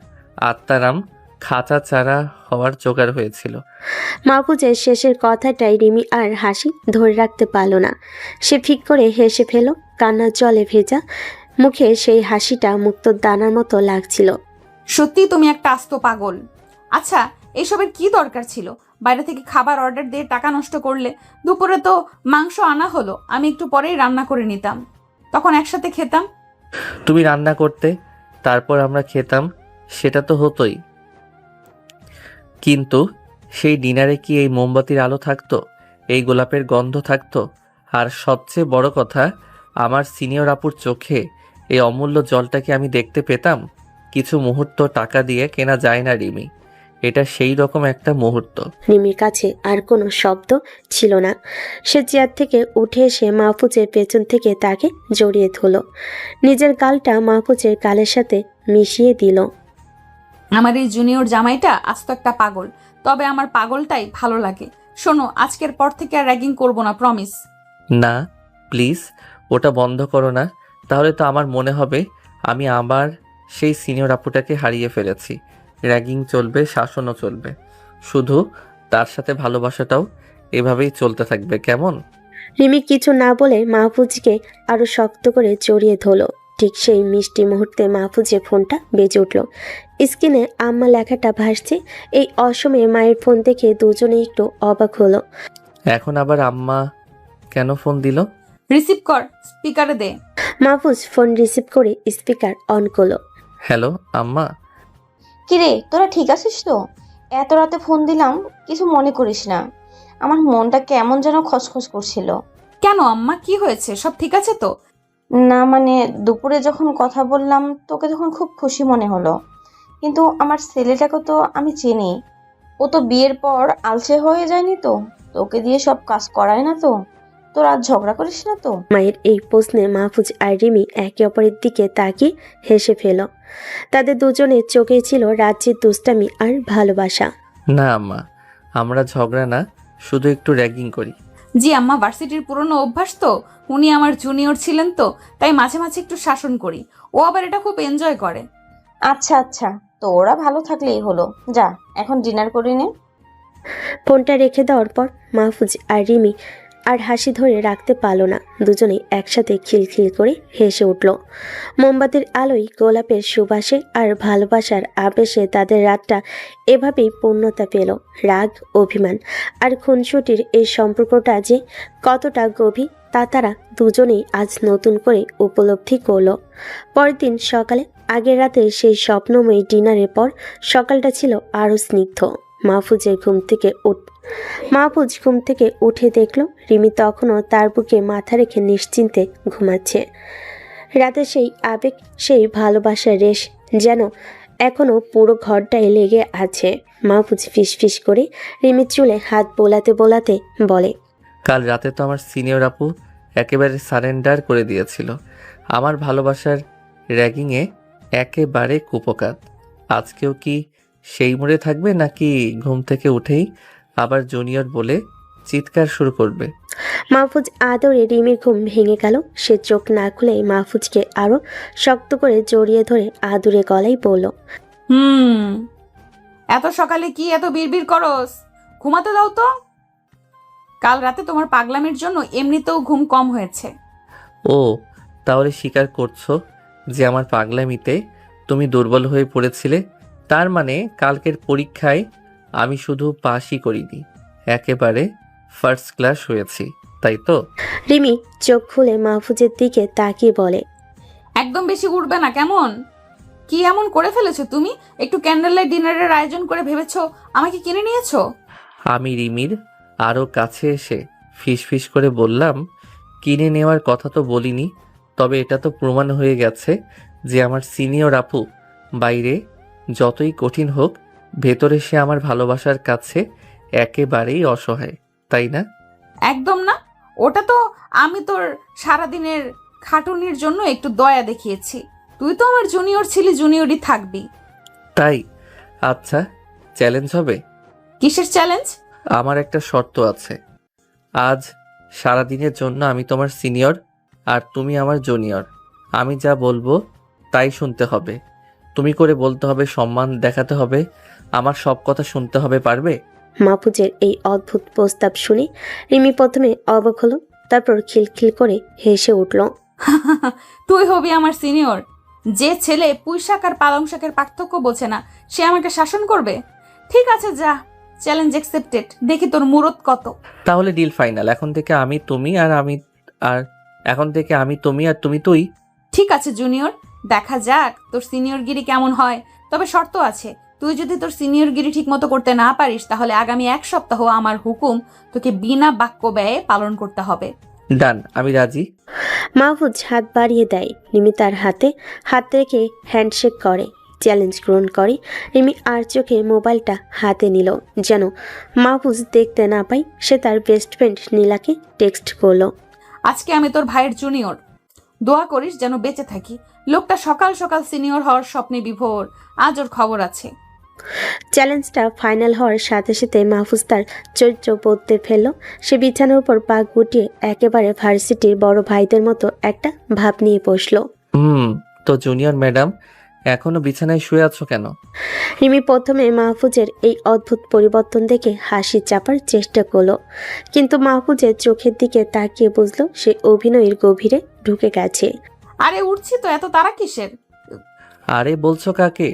আত্মারাম খাঁচা চারা হওয়ার জোগাড় হয়েছিল। মাহফুজের শেষের কথাটাই রিমি আর হাসি ধরে রাখতে পারল না। সে ফিক করে হেসে ফেল। কান্নার জলে ভেজা মুখে সেই হাসিটা মুক্তোর দানার মতো লাগছিল। সত্যি তুমি একটা আস্ত পাগল। আচ্ছা, এসবের কি দরকার ছিল? বাইরে থেকে খাবার অর্ডার দিয়ে টাকা নষ্ট করলে। দুপুরে তো মাংস আনা হলো, আমি একটু পরেই রান্না করে নিতাম, তখন একসাথে খেতাম। তুমি রান্না করতে, তারপর আমরা খেতাম, সেটা তো হতোই। কিন্তু সেই ডিনারে কি এই মোমবাতির আলো থাকতো, এই গোলাপের গন্ধ থাকতো, আর সবচেয়ে বড় কথা, আমার সিনিয়র আপুর চোখে এই অমূল্য জলটা কি আমি দেখতে পেতাম? কিছু মুহূর্ত টাকা দিয়ে কেনা যায় না রিমি। এটা সেই রকম একটা মুহূর্ত। রিমির কাছে আর কোনো শব্দ ছিল না। সে চেয়ার থেকে উঠে এসে মাহফুজের পেছন থেকে তাকে জড়িয়ে ধরল। নিজের গালটা মাহফুজের গালের সাথে মিশিয়ে দিল। আমার এই জুনিয়র জামাইটা আস্ত একটা পাগল, তবে আমার পাগলটাই ভালো লাগে। শোনো, আজকের পর থেকে আর র্যাগিং করবো না, প্রমিস। না প্লিজ, ওটা বন্ধ করো না। তাহলে তো আমার মনে হবে আমি আবার সেই সিনিয়র আপুটাকে হারিয়ে ফেলেছি। র্যাগিং চলবে, শাসনও চলবে, শুধু তার সাথে ভালোবাসাটাও এভাবেই চলতে থাকবে, কেমন? রিমি কিছু না বলে মাহফুজকে আরো শক্ত করে জড়িয়ে ধরল। ঠিক সেই মিষ্টি মুহূর্তে মাহফুজের ফোনটা বেজে উঠল। স্ক্রিনে আম্মা লেখাটা ভাসছে। এই অসময়ে মায়ের ফোন দেখে দুজনে একটু অবাক হলো। এখন আবার আম্মা কেন ফোন দিল? রিসিভ কর, স্পিকারে দে। মাহফুজ ফোন রিসিভ করে স্পিকার অন করলো। হ্যালো আম্মা। কিরে, তোরা ঠিক আছিস তো? এত রাতে ফোন দিলাম, কিছু মনে করিস না। আমার মনটা কেমন যেন খসখস করছিল। কেন আম্মা, কি হয়েছে? সব ঠিক আছে তো? না মানে, দুপুরে যখন কথা বললাম তোকে তখন খুব খুশি মনে হলো, কিন্তু আমার ছেলেটাকে তো আমি চিনি। ও তো বিয়ের পর আলসে হয়ে যায়নি তো? তোকে দিয়ে সব কাজ করায় না তো? তোর আজ ঝগড়া করিস না তো? মায়ের এই প্রশ্নে মাহফুজ আর রিমি একে অপরের দিকে তাকিয়ে হেসে ফেল। তাদের দুজনের চোখে ছিল রাজ্যের দুষ্টামি আর ভালোবাসা। না আম্মা, আমরা ঝগড়া না, শুধু একটু র্যাগিং করি। জি আম্মা, ভার্সিটির পুরনো অভ্যাস তো। উনি আমার জুনিয়র ছিলেন তো, তাই মাঝে মাঝে একটু শাসন করি। ও আবার এটা খুব এনজয় করে। আচ্ছা আচ্ছা, তোরা ভালো থাকলেই হলো। যা, এখন ডিনার করে নে। ফোনটা রেখে দেওয়ার পর মাহফুজ আর রিমি আর হাসি ধরে রাখতে পারল না। দুজনেই একসাথে খিলখিল করে হেসে উঠল। মোমবাতির আলোয় গোলাপের সুবাসে আর ভালোবাসার আবেশে তাদের রাতটা এভাবেই পূর্ণতা পেল। রাগ, অভিমান আর খুনসুটির এই সম্পর্কটা যে কতটা গভীর তা তারা দুজনেই আজ নতুন করে উপলব্ধি করল। পরের দিন সকালে আগের রাতে সেই স্বপ্নময়ী ডিনারের পর সকালটা ছিল আরও স্নিগ্ধ। মাহফুজ ঘুম থেকে উঠে দেখল রিমি তখনও তার বুকে মাথা রেখে নিশ্চিন্তে ঘুমাচ্ছে। রাতে সেই আবেগ, সেই ভালোবাসার রেশ যেন এখনো পুরো ঘরটায় লেগে আছে। মাহফুজ ফিসফিস করে রিমির চুলে হাত বোলাতে বোলাতে বলে, কাল রাতে তো আমার সিনিয়র আপু একেবারে সারেন্ডার করে দিয়েছিল আমার ভালোবাসার র্যাগিংয়ে, একেবারে কুপকাত। আজকেও কি সেই মোড়ে থাকবে, নাকি ঘুম থেকে উঠেই আবার জুনিয়র বলে চিৎকার শুরু করবে? মাহফুজ আদরে রিমির ঘুম ভেঙে গেল। সে চোখ না খুলে মাহফুজকে আরো শক্ত করে জড়িয়ে ধরে আদুরে গলায় বলল, এত সকালে কি এত বিড়বিড় করস? ঘুমাতে দাও তো। কাল রাতে তোমার পাগলামির জন্য এমনিতেও ঘুম কম হয়েছে। ও, তাহলে স্বীকার করছো যে আমার পাগলামিতে তুমি দুর্বল হয়ে পড়েছিলে? তার মানে কালকের পরীক্ষায় আমি শুধু পাসই করিনি, একেবারে ফার্স্ট ক্লাস হয়েছি, তাই তো? রিমি চোখ খুলে মাহফুজের দিকে তাকিয়ে বলে, একদম বেশি উঠবে না কেমন? কি এমন করে ফেলেছো তুমি? একটু ক্যান্ডেল লাইট ডিনারের আয়োজন করে ভেবেছো আমাকে কিনে নিয়েছো? আমি রিমির আরও কাছে এসে ফিস করে বললাম, কিনে নেওয়ার কথা তো বলিনি, তবে এটা তো প্রমাণ হয়ে গেছে যে আমার সিনিয়র আপু বাইরে যতই কঠিন হোক, ভেতরে সে আমার ভালোবাসার কাছে একেবারেই অসহায়, তাই না? একদম না। ওটা তো আমি তোর সারাদিনের খাটুনির জন্য একটু দয়া দেখিয়েছি। তুই তো আমার জুনিয়র ছিলি, জুনিয়রই থাকবি। তাই? আচ্ছা, চ্যালেঞ্জ হবে? কিসের চ্যালেঞ্জ? আমার একটা শর্ত আছে। আজ সারাদিনের জন্য আমি তোমার সিনিয়র আর তুমি আমার জুনিয়র। আমি যা বলবো তাই শুনতে হবে, তুমি করে বলতে হবে, সম্মান দেখাতে হবে, আমার সব কথা শুনতে হবে, পারবে? মাহফুজের এই অদ্ভুত প্রস্তাব শুনে রিমি প্রথমে অবাক হলো, তারপর খিলখিল করে হেসে উঠল। তুই হবি আমার সিনিয়র? যে ছেলে পুঁই শাক আর পালং শাকের পার্থক্য বোঝে না, সে আমাকে শাসন করবে? ঠিক আছে, যা, চ্যালেঞ্জ অ্যাকসেপ্টেড। দেখি তোর মুরত কত। তাহলে ডিল ফাইনাল। এখন থেকে আমি তুমি আর আমি, আর এখন থেকে আমি তুমি আর তুমি তুই। ঠিক আছে জুনিয়র, দেখা যাক তোর সিনিয়রগিরি কেমন হয়। তবে শর্ত আছে, তুই যদি তোর সিনিয়রগিরি ঠিক মতো করতে না পারিস, তাহলে আগামী 1 সপ্তাহ আমার হুকুম তোকে বিনা বাক্য ব্যয়ে পালন করতে হবে। ডান, আমি রাজি। মাহফুজ হাত বাড়িয়ে দেয়। রিমি তার হাতে হাত রেখে হ্যান্ডশেক করে, চ্যালেঞ্জ গ্রহণ করে। রিমি আর চোখে মোবাইলটা হাতে নিল, যেন মাহফুজ দেখতে না পায়। সে তার বেস্ট ফ্রেন্ড নীলাকে টেক্সট করলো, আজকে আমি তোর ভাইয়ের জুনিয়র, দোয়া করিস যেন বেঁচে থাকি। লোকটা সকাল সকাল সিনিয়র হওয়ার স্বপ্নে বিভোর, আজ ওর খবর আছে। চ্যালেঞ্জটা ফাইনাল হওয়ার সাথে সাথে মাহফুজ তার চরিত্র বদলে ফেলল। সে বিছানার উপর পা গুটিয়ে একেবারে ভার্সিটির বড় ভাইদের মতো একটা ভাব নিয়ে বসলো। তো জুনিয়র ম্যাডাম, এখনো বিছানায় শুয়ে আছো কেন? রিমি প্রথমে মাহফুজের এই অদ্ভুত পরিবর্তন দেখে হাসি চাপার চেষ্টা করলো, কিন্তু মাহফুজের চোখের দিকে তাকিয়ে বুঝলো সে অভিনয়ের গভীরে ঢুকে গেছে। আরে উঠছি তো, এত তারা কিসের? আরে বলছো কাকে?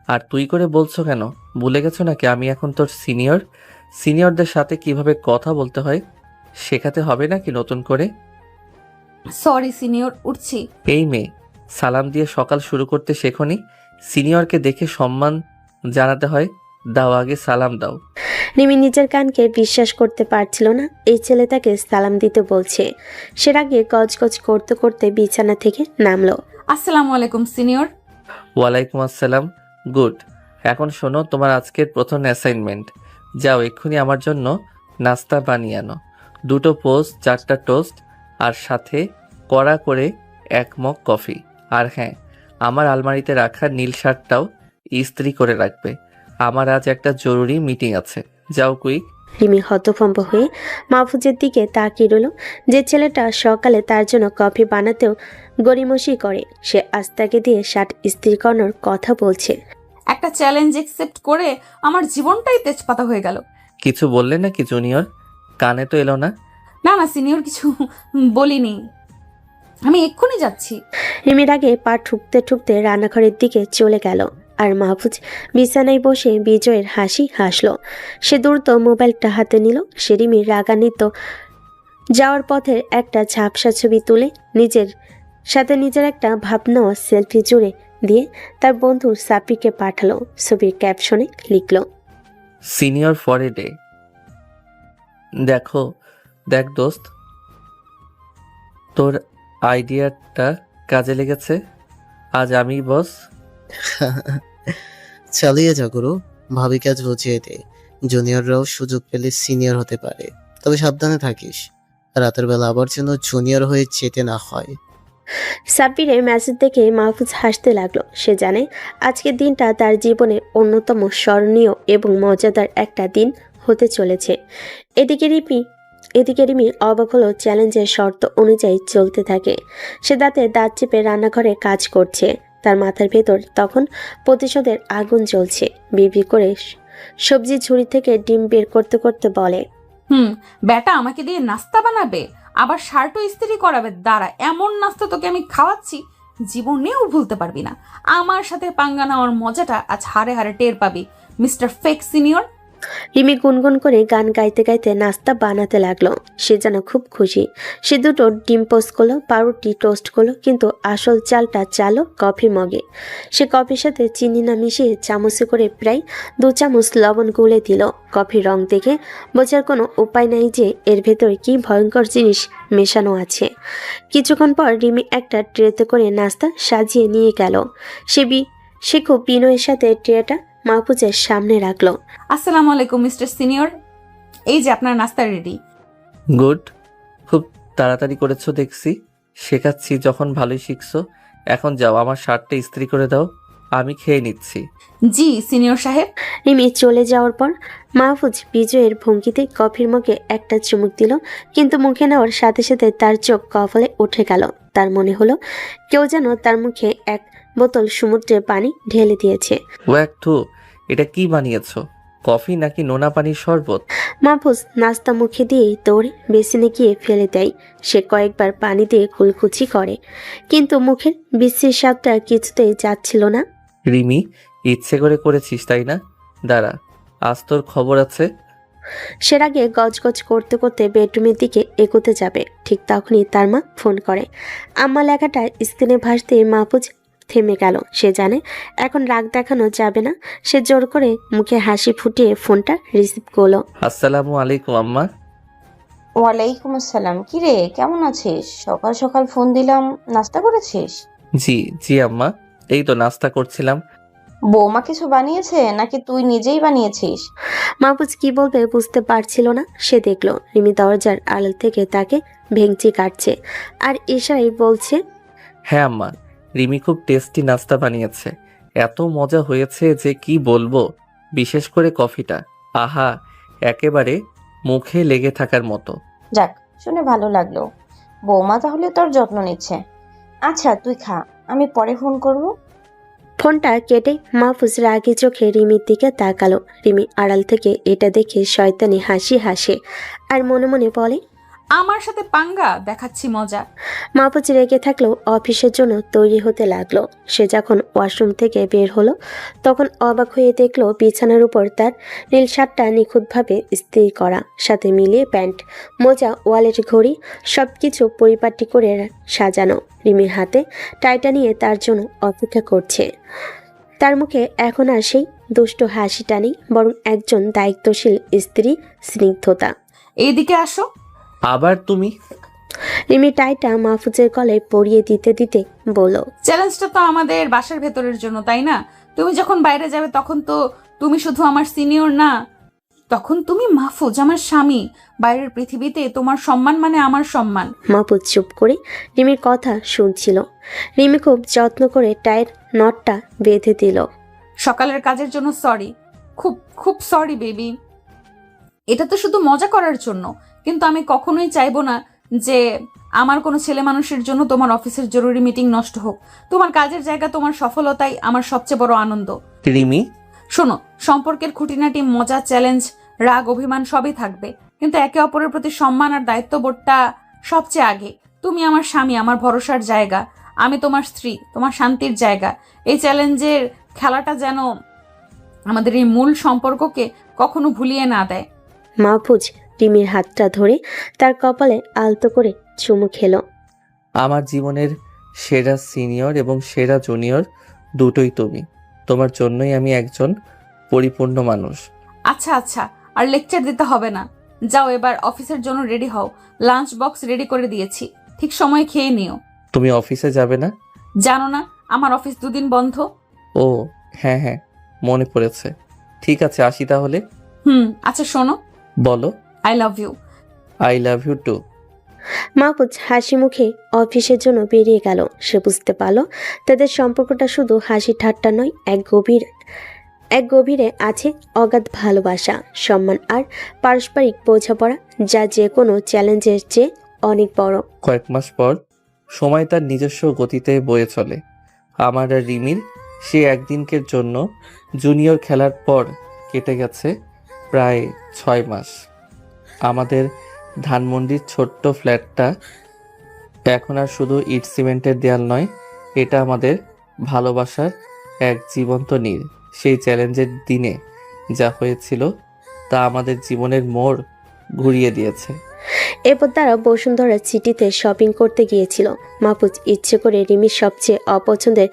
আর তুই করে বলছো কেন? ভুলে গেছো নাকি আমি এখন তোর সিনিয়র? সিনিয়রদের সাথে কিভাবে কথা বলতে হয় শেখাতে হবে নাকি নতুন করে? সরি সিনিয়র, উঠছি। এই মেয়ে, সালাম দিয়ে সকাল শুরু করতে শেখনি? সিনিয়রকে দেখে সম্মান জানাতে হয়। দাও আগে সালাম দাও। রিমি নিজের কানকে বিশ্বাস করতে পারছিল না এই ছেলে তাকে সালাম দিতে বলছে। সে আগে গজগজ করতে করতে বিছানা থেকে নামলো। আসসালামু আলাইকুম সিনিয়র। ওয়ালাইকুম আসসালাম। গুড। এখন শোনো, তোমার আজকের প্রথম অ্যাসাইনমেন্ট। যাও এক্ষুনি আমার জন্য নাস্তা বানিয়ে আনো। 2টো পোস্ট, 4টা টোস্ট, আর সাথে কড়া করে 1 মগ কফি। আর হ্যাঁ, আমার আলমারিতে রাখা নীল শার্টটাও ইস্ত্রি করে রাখবে। আমার আজ একটা জরুরি মিটিং আছে। যাও কুইক। রিমি হতভম্ব হয়ে মাহফুজের দিকে তাকিয়ে রইল। যে ছেলেটা সকালে তার জন্য কফি বানাতেও গড়িমসি করে, সে আজ তাকে দিয়ে শার্ট ইস্ত্রি করানোর কথা বলছে। একটা চ্যালেঞ্জ একসেপ্ট করে আমার জীবনটাই তেজপাতা হয়ে গেল। কিছু বললে নাকি জুনিয়র? কানে তো এলো না। না না সিনিয়র, কিছু বলিনি, আমি এক্ষুনি যাচ্ছি। রিমির আগে পা ঠুকতে ঠুকতে রান্নাঘরের দিকে চলে গেল। আর মাহফুজ বিছানায় বসে বিজয়ের হাসি হাসলো। সে দ্রুত মোবাইলটা হাতে নিল। সে রিমির রাগান্বিত যাওয়ার পথের একটা ঝাপসা ছবি তুলে নিজের একটা ভাবনা সেলফি জুড়ে দিয়ে তার বন্ধু সাপিকে পাঠালো। ছবির ক্যাপশনে লিখল, সিনিয়র ফর এ ডে। দেখ দোস্ত, তোর আইডিয়াটা কাজে লেগেছে। আজ আমি বস। চালিয়ে যা গুরু, ভাবি কাজ বুঝিয়ে দে। জুনিয়ররাও সুযোগ পেলে সিনিয়র হতে পারে, তবে সাবধানে থাকিস। রাতের বেলা আবার যেন জুনিয়র হয়ে যেতে না হয়। সাব্বিরের মেসেজ দেখে মাহফুজ হাসতে লাগলো। সে জানে আজকের দিনটা তার জীবনে অন্যতম স্মরণীয় এবং মজাদার একটা দিন হতে চলেছে। এদিকে রিমি অবাক হলো। চ্যালেঞ্জের শর্ত অনুযায়ী চলতে থাকে। সে দাঁত চেপে রান্নাঘরে কাজ করছে। তার মাথার ভেতর তখন প্রতিশোধের আগুন জ্বলছে। বিড়বিড় করে সবজি ঝুড়ি থেকে ডিম বের করতে করতে বলে, বেটা আমাকে দিয়ে নাস্তা বানাবে, আবার শার্টও ইস্ত্রি করাবে। দাঁড়া, এমন নাস্তা তোকে আমি খাওয়াচ্ছি, জীবনেও ভুলতে পারবি না। আমার সাথে পাঙ্গা নেওয়ার মজাটা আজ হারে হারে টের পাবি, মিস্টার ফেক সিনিয়র। রিমি গুনগুন করে গান গাইতে গাইতে নাস্তা বানাতে লাগলো। সে যেন খুব খুশি। সে 2টো ডিম পোস্ট করলো, পাউরুটি টোস্ট করলো, কিন্তু আসল চালটা চালো কফি মগে। সে কফির সাথে চিনি না মিশিয়ে চামচে করে প্রায় 2 চামচ লবণ গুলে দিল। কফির রং দেখে বোঝার কোনো উপায় নাই যে এর ভেতরে কি ভয়ঙ্কর জিনিস মেশানো আছে। কিছুক্ষণ পর রিমি একটা ট্রেতে করে নাস্তা সাজিয়ে নিয়ে গেল। সে খুব বিনয়ের সাথে ট্রেটা মাহফুজের সামনে রাখলো। আসসালামু আলাইকুম মিস্টার সিনিয়র, এই যে আপনার নাস্তা রেডি। গুড। খুব তাড়াতাড়ি করেছো দেখছি। শেখাচ্ছি যখন ভালোই শিখছো। এখন যাও, আমার শার্টটা ইস্ত্রি করে দাও, আমি খেয়ে নিচ্ছি। জি সিনিয়র সাহেব। রিমি চলে যাওয়ার পর মাহফুজ বিজয়ের ভঙ্গিতে কফির মগে একটা চুমুক দিল, কিন্তু মুখে নেওয়ার সাথে সাথে তার চোখ কপালে উঠে গেল। তার মনে হলো কেউ যেন তার মুখে 1 বোতল সমুদ্রের পানি ঢেলে দিয়েছে। থু, এটা কি বানিয়েছো? কফি নাকি নোনা পানির শরবত? মাহফুজ নাস্তা মুখে দিয়েই দৌড়ে বেসিনে গিয়ে ফেলে দেয়। সে কয়েকবার পানি দিয়ে কুলকুচি করে, কিন্তু মুখের বিশ্রীর স্বাদটা কিছুতেই যাচ্ছিল না। রিমি, ইচ্ছে করে করেছিস তাই না? দাঁড়া, আজ তোর খবর আছে। সে আগে গজগজ করতে করতে বেডরুমের দিকে এগোতে যাবে, ঠিক তখনই তার মা ফোন করে। আম্মা লেখাটা স্ক্রিনে ভাসতে মাহফুজ থেমে গেল। সে জানে এখন রাগ দেখানো যাবে না। সে জোর করে মুখে হাসি ফুটিয়ে ফোনটা রিসিভ করলো। আসসালামু আলাইকুম আম্মা। ওয়ালাইকুম আসসালাম। কিরে, কেমন আছিস? সকাল সকাল ফোন দিলাম, নাস্তা করেছিস? জি আম্মা, এই তো নাস্তা করছিলাম। বৌমা কিছু বানিয়েছে নাকি তুই নিজেই বানিয়েছিস? মাহফুজ কি বলবে বুঝতে পারছিল না। সে দেখলো রিমি দরজার আড়াল থেকে তাকে ভেঙচি কাটছে আর ইশারায় বলছে, হ্যাঁ আম্মা, রিমি খুব টেস্টি নাস্তা বানিয়েছে। এত মজা হয়েছে যে কি বলবো। বিশেষ করে কফিটা, আহা, একেবারে মুখে লেগে থাকার মতো। যাক, শুনে ভালো লাগলো। বৌমা তাহলে তোর যত্ন নিচ্ছে। আচ্ছা তুই খা, আমি পরে ফোন করব। ফোনটা কেটে মাহফুজ রাগী চোখে রিমির দিকে তাকালো। রিমি আড়াল থেকে এটা দেখে শয়তানি হাসি হাসে আর মনে মনে বলে, আমার সাথে পাঙ্গা দেখাচ্ছি মজা। মাহফুজ রেগে থাকলেও অফিসের জন্য তৈরি হতে লাগলো। সে যখন ওয়াশরুম থেকে বের হলো তখন অবাক হয়ে দেখলো বিছানার উপর তার নীল শার্টটা নিখুঁতভাবে ইস্ত্রি করা, সাথে মিলিয়ে প্যান্ট, মোজা, ওয়ালেট, ঘড়ি সবকিছু পরিপাটি করে সাজানো। রিমির হাতে টাইটা নিয়ে তার জন্য অপেক্ষা করছে। তার মুখে এখন আর সেই দুষ্ট হাসিটা নেই, বরং একজন দায়িত্বশীল স্ত্রী স্নিগ্ধতা। এইদিকে আসো। আবার তুমি? রিমি টাইটা মাহফুজের গলায় পরিয়ে দিতে দিতে বলল, চ্যালেঞ্জটা তো আমাদের বাসার ভেতরের জন্য, তাই না? তুমি যখন বাইরে যাবে তখন তো তুমি শুধু আমার সিনিয়র না, তখন তুমি মাহফুজ, আমার স্বামী। বাইরের পৃথিবীতে তোমার সম্মান মানে আমার সম্মান। মাহফুজ চুপ করে রিমির কথা শুনছিল। রিমি খুব যত্ন করে টায়ের নটটা বেঁধে দিল। সকালের কাজের জন্য সরি, খুব খুব সরি বেবি। এটা তো শুধু মজা করার জন্য, কিন্তু আমি কখনোই চাইবো না যে আমার কোনো ছেলে মানুষের জন্য তোমার অফিসের জরুরি মিটিং নষ্ট হোক। তোমার কাজের জায়গা, তোমার সফলতাই আমার সবচেয়ে বড় আনন্দ। রিমি, শোনো, সম্পর্কের খুঁটিনাটি, মজা, চ্যালেঞ্জ, রাগ, অভিমান সবই থাকবে, কিন্তু একে অপরের প্রতি সম্মান আর দায়িত্ববোধটা সবচেয়ে আগে। তুমি আমার স্বামী, আমার ভরসার জায়গা। আমি তোমার স্ত্রী, তোমার শান্তির জায়গা। এই চ্যালেঞ্জের খেলাটা যেন আমাদের এই মূল সম্পর্ককে কখনো ভুলিয়ে না দেয়। মাহফুজ রিমির হাতটা ধরে তার কপালে আলতো করে চুমু খেলো। আমার জীবনের সেরা সিনিয়র এবং সেরা জুনিয়র দুটোই তুমি। তোমার জন্যই আমি একজন পরিপূর্ণ মানুষ। আচ্ছা আচ্ছা, আর লেকচার দিতে হবে না। যাও এবার অফিসের জন্য রেডি হও। লাঞ্চ বক্স রেডি করে দিয়েছি, ঠিক সময়ে খেয়ে নিও। তুমি অফিসে যাবে না? জানো না আমার অফিস 2 দিন বন্ধ? ও হ্যাঁ হ্যাঁ, মনে পড়েছে। ঠিক আছে, আসি তাহলে। আচ্ছা শোনো, বলো। I love you. I love you too. Mahfuz হাসি মুখে অফিসের জন্য বেরিয়ে গেল। সে বুঝতে পারল তাদের সম্পর্কটা শুধু হাসি ঠাট্টা নয়, এক গভীরে আছে অগাধ ভালোবাসা, সম্মান আর পারস্পরিক বোঝাপড়া, যা যে কোনো চ্যালেঞ্জের চেয়ে অনেক বড়। কয়েক মাস পর সময় তার নিজস্ব গতিতে বয়ে চলে। আমার আর রিমির সে একদিনকের জন্য জুনিয়র খেলার পর কেটে গেছে প্রায় 6 মাস। আমাদের ধানমন্ডির ছোট্ট ফ্ল্যাটটা এখন আর শুধু ইট সিমেন্টের দেয়াল নয়, এটা আমাদের ভালোবাসার এক জীবন্ত নীড়। সেই চ্যালেঞ্জের দিনে যা হয়েছিল তা আমাদের জীবনের মোড় ঘুরিয়ে দিয়েছে। এরপর তারা বসুন্ধরা সিটিতে শপিং করতে গিয়েছিল। মাহফুজ ইচ্ছে করে রিমির সবচেয়ে অপছন্দের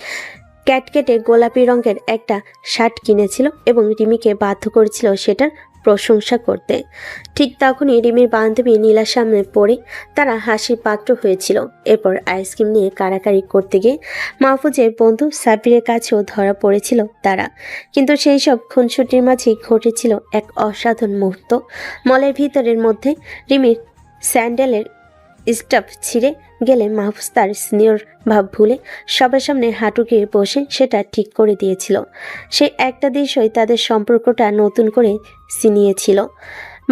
ক্যাটকেটে গোলাপি রঙের একটা শার্ট কিনেছিল এবং রিমিকে বাধ্য করেছিল সেটার প্রশংসা করতে। ঠিক তখনই রিমির বান্ধবী নীলার সামনে পড়ে তারা হাসির পাত্র হয়েছিল। এরপর আইসক্রিম নিয়ে কাড়াকাড়ি করতে গিয়ে মাহফুজের বন্ধু সাব্বিরের কাছেও ধরা পড়েছিল তারা। কিন্তু সেই সব খুনসুটির মাঝেই ঘটেছিল এক অসাধারণ মুহূর্ত। মলের ভিতরের মধ্যে রিমির স্যান্ডেলের স্টাফ ছিঁড়ে গেলে মাহফুজ তার সিনিয়র ভাব ভুলে সবার সামনে হাঁটু গেড়ে বসে সেটা ঠিক করে দিয়েছিল। সেই একটা দৃশ্যই তাদের সম্পর্কটা নতুন করে ছিনিয়েছিল।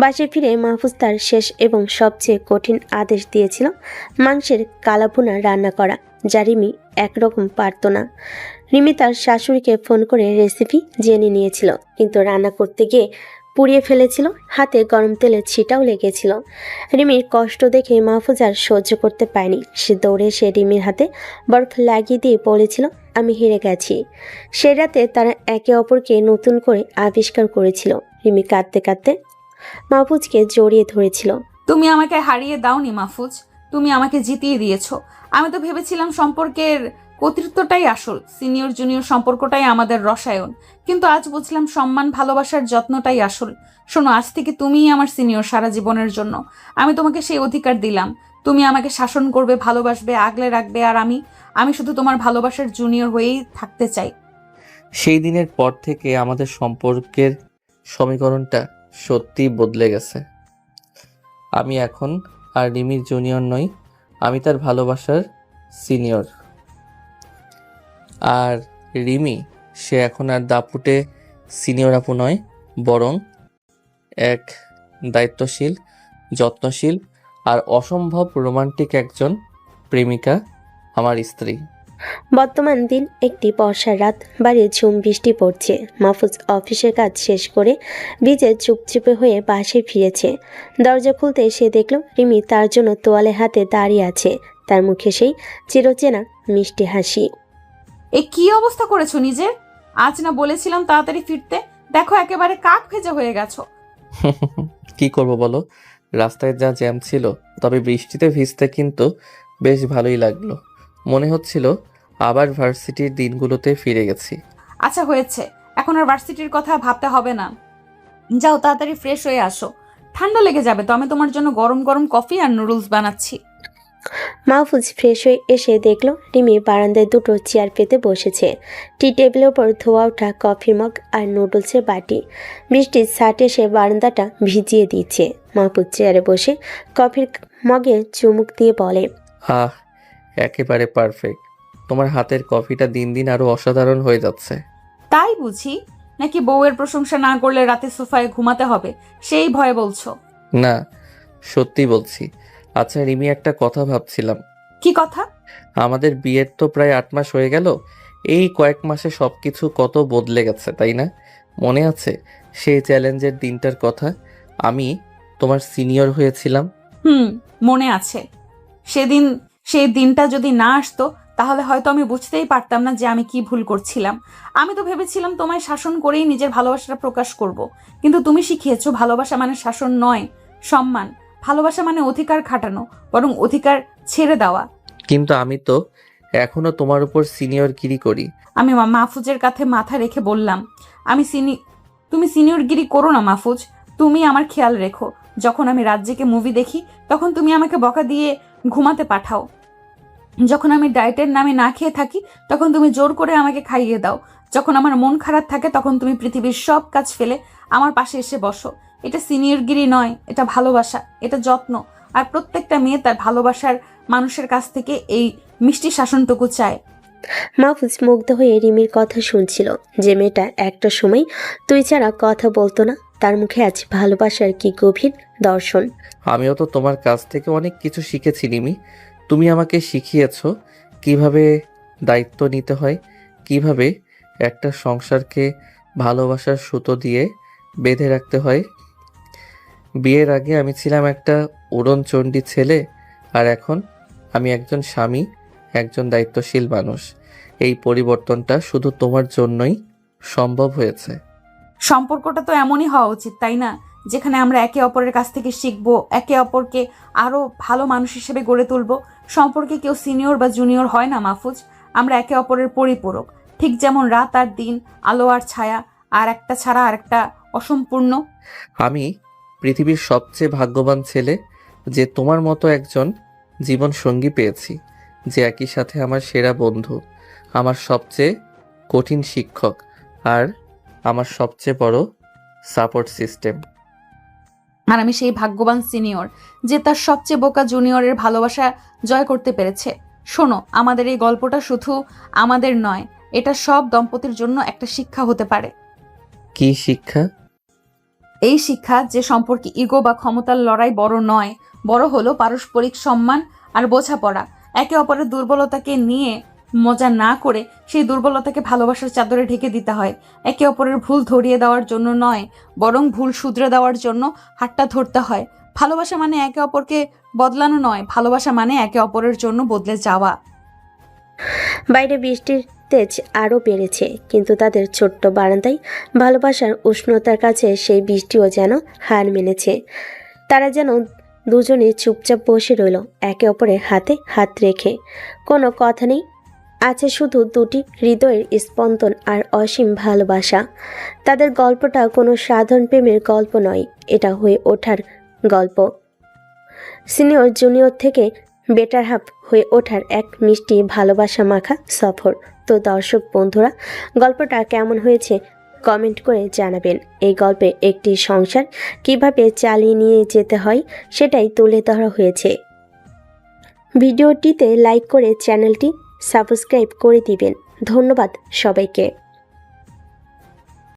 বাসায় ফিরে মাহফুজ তার শেষ এবং সবচেয়ে কঠিন আদেশ দিয়েছিল মাংসের কালাভুনা রান্না করা, যা রিমি একরকম পারত না। রিমি তার শাশুড়িকে ফোন করে রেসিপি জেনে নিয়েছিল, কিন্তু রান্না করতে গিয়ে পুড়িয়ে ফেলেছিল, হাতে গরম তেলের ছিটাও লেগেছিল। রিমির কষ্ট দেখে মাহফুজ আর সহ্য করতে পায়নি। সে দৌড়ে এসে রিমির হাতে বরফ লাগিয়ে দিয়ে বলেছিল, আমি হেরে গেছি। সে রাতে তারা একে অপরকে নতুন করে আবিষ্কার করেছিল। রিমি কাঁদতে কাঁদতে মাহফুজকে জড়িয়ে ধরেছিল। তুমি আমাকে হারিয়ে দাওনি মাহফুজ, তুমি আমাকে জিতিয়ে দিয়েছো। আমি তো ভেবেছিলাম সম্পর্কের কর্তৃত্বটাই আসল, সিনিয়র জুনিয়র সম্পর্কটাই আমাদের রসায়ন, কিন্তু আজ বুঝলাম সম্মান, ভালোবাসার যত্নটাই আসল। শোনো, আজ থেকে তুমিই আমার সিনিয়র সারা জীবনের জন্য। আমি তোমাকে সেই অধিকার দিলাম। তুমি আমাকে শাসন করবে, ভালোবাসবে, আগলে রাখবে, আর আমি শুধু তোমার ভালোবাসার জুনিয়র হয়েই থাকতে চাই। সেই দিনের পর থেকে আমাদের সম্পর্কের সমীকরণটা সত্যিই বদলে গেছে। আমি এখন আর রিমির জুনিয়র নই, আমি তার ভালোবাসার সিনিয়র। আর রিমি, সে এখন আর দাপুটে সিনিয়র আপু নয়, বরং এক দায়িত্বশীল, যত্নশীল আর অসম্ভব রোমান্টিক একজন প্রেমিকা, আমার স্ত্রী। বর্তমান দিন একটি বর্ষার রাত, বাইরে ঝুম বৃষ্টি পড়ছে। মাহফুজ অফিসের কাজ শেষ করে ভিজে চুপচুপে হয়ে বাসায় ফিরেছে। দরজা খুলতে সে দেখল রিমি তার জন্য তোয়ালে হাতে দাঁড়িয়ে আছে, তার মুখে সেই চিরচেনা মিষ্টি হাসি। এ কি অবস্থা করেছো নিজের? আজ না বলেছিলাম তাড়াতাড়ি ফিরতে, দেখো একেবারে কাক ভেজা হয়ে গেছো। কি করব বলো, রাস্তায় যা জ্যাম ছিল। তবে বৃষ্টিতে ভিজতে কিন্তু বেশ ভালোই লাগলো। মনে হচ্ছিল আবার ভার্সিটির দিনগুলোতে ফিরে গেছি। আচ্ছা হয়েছে, এখন আর ভার্সিটির কথা ভাবতে হবে না। যাও তাড়াতাড়ি ফ্রেশ হয়ে আসো, ঠান্ডা লেগে যাবে তো। আমি তোমার জন্য গরম গরম কফি আর নুডলস বানাচ্ছি। মাহফুজ ফ্রেশ হয়ে এসে দেখল রিমি বারান্দায় দুটো চেয়ার পেতে বসেছে। টি টেবিলের ওপর ধোয়া ওঠা কফি মগ আর নুডলসের বাটি। বৃষ্টির ছাট এসে বারান্দাটা ভিজিয়ে দিচ্ছে। মাহফুজ চেয়ারে বসে কফির মগে চুমুক দিয়ে বলে, আহ, একেবারে পারফেক্ট। তোমার হাতের কফিটা দিন দিন আরো অসাধারণ হয়ে যাচ্ছে। তাই বুঝি? নাকি বউয়ের প্রশংসা না করলে রাতে সোফায় ঘুমাতে হবে সেই ভয়ে বলছো? না, সত্যি বলছি। আচ্ছা রিমি, একটা কথা ভাবছিলাম। কি কথা? আমাদের বিয়ের তো প্রায় 8 মাস হয়ে গেল। এই কয়েক মাসে সবকিছু কত বদলে গেছে, তাই না? মনে আছে সেই চ্যালেঞ্জের দিনটার কথা? আমি তোমার সিনিয়র হয়েছিলাম। মনে আছে। সেদিন সেই দিনটা যদি না আসতো তাহলে হয়তো আমি বুঝতেই পারতাম না যে আমি কি ভুল করছিলাম। আমি তো ভেবেছিলাম তোমায় শাসন করেই নিজের ভালোবাসাটা প্রকাশ করব, কিন্তু তুমি শিখিয়েছো ভালোবাসা মানে শাসন নয়, সম্মান। ভালোবাসা মানে অধিকার খাটানো, বরং অধিকার ছেড়ে দেওয়া। কিন্তু আমি তো এখনো তোমার উপর সিনিয়রগিরি করি। আমি মাহফুজের কাছে মাথা রেখে বললাম, তুমি সিনিয়রগিরি করো না মাহফুজ, তুমি আমার খেয়াল রেখো। যখন আমি রাত জেগে মুভি দেখি তখন তুমি আমাকে বকা দিয়ে ঘুমাতে পাঠাও। যখন আমি ডায়েটের নামে না খেয়ে থাকি তখন তুমি জোর করে আমাকে খাইয়ে দাও। যখন আমার মন খারাপ থাকে তখন তুমি পৃথিবীর সব কাজ ফেলে আমার পাশে এসে বসো। এটা সিনিয়রগিরি নয়, এটা ভালোবাসা, এটা যত্ন। আর প্রত্যেকটা মেয়ে তার ভালোবাসার মানুষের কাছ থেকে এই মিষ্টি শাসনটুকু চায়। মাহফুজ মুগ্ধ হয়ে রিমির কথা শুনছিল। যে মেয়েটা একটা সময় তুই ছাড়া কথা বলতো না, তার মুখে আজ ভালোবাসার কি গভীর দর্শন। আমিও তো তোমার কাছ থেকে অনেক কিছু শিখেছি রিমি। তুমি আমাকে শিখিয়েছো কিভাবে দায়িত্ব নিতে হয়, কিভাবে একটা সংসারকে ভালোবাসার সুতো দিয়ে বেঁধে রাখতে হয়। বিয়ের আগে আমি ছিলাম একটা উড়নচণ্ডী ছেলে, আর এখন আমি একজন স্বামী, একজন দায়িত্বশীল মানুষ। এই পরিবর্তনটা শুধু তোমার জন্যই সম্ভব হয়েছে। সম্পর্কটা তো এমনই হওয়া উচিত, তাই না? যেখানে আমরা একে অপরের কাছ থেকে শিখবো, একে অপরকে আরো ভালো মানুষ হিসেবে গড়ে তুলবো। সম্পর্কে কেউ সিনিয়র বা জুনিয়র হয় না মাহফুজ, আমরা একে অপরের পরিপূরক। ঠিক যেমন রাত আর দিন, আলো আর ছায়া, আর একটা ছাড়া আর একটা অসম্পূর্ণ। আমি পৃথিবীর সবচেয়ে ভাগ্যবান ছেলে যে তোমার মতো একজন জীবন সঙ্গী পেয়েছি, যে একই সাথে আমার সেরা বন্ধু, আমার সবচেয়ে কঠিন শিক্ষক, আর আমার সবচেয়ে বড় সাপোর্ট সিস্টেম। আর আমি সেই ভাগ্যবান সিনিয়র যে তার সবচেয়ে বোকা জুনিয়রের ভালোবাসা জয় করতে পেরেছে। শোনো, আমাদের এই গল্পটা শুধু আমাদের নয়, এটা সব দম্পতির জন্য একটা শিক্ষা হতে পারে। কি শিক্ষা? এই শিক্ষা যে সম্পর্কে ইগো বা ক্ষমতার লড়াই বড় নয়, বড় হলো পারস্পরিক সম্মান আর বোঝাপড়া। একে অপরের দুর্বলতাকে নিয়ে মজা না করে সেই দুর্বলতাকে ভালোবাসার চাদরে ঢেকে দিতে হয়। একে অপরের ভুল ধরিয়ে দেওয়ার জন্য নয়, বরং ভুল শুধরে দেওয়ার জন্য হাতটা ধরতে হয়। ভালোবাসা মানে একে অপরকে বদলানো নয়, ভালোবাসা মানে একে অপরের জন্য বদলে যাওয়া। বাইরে বৃষ্টির তেজ আরও বেড়েছে, কিন্তু তাদের ছোট্ট বারান্দায় ভালোবাসার উষ্ণতার কাছে সেই বৃষ্টিও যেন হার মেনেছে। তারা যেন দুজনে চুপচাপ বসে রইল, একে অপরের হাতে হাত রেখে। কোনো কথা নেই, আছে শুধু দুটি হৃদয়ের স্পন্দন আর অসীম ভালোবাসা। তাদের গল্পটা কোনো সাধারণ প্রেমের গল্প নয়, এটা হয়ে ওঠার গল্প। সিনিয়র জুনিয়র থেকে বেটার হাফ হয়ে ওঠার এক মিষ্টি ভালোবাসা মাখা সফর। তো দর্শক বন্ধুরা, গল্পটা কেমন হয়েছে কমেন্ট করে জানাবেন। এই গল্পে একটি সংসার কিভাবে চালিয়ে নিয়ে যেতে হয় সেটাই তুলে ধরা হয়েছে। ভিডিওটিতে লাইক করে চ্যানেলটি সাবস্ক্রাইব করে দিবেন। ধন্যবাদ সবাইকে।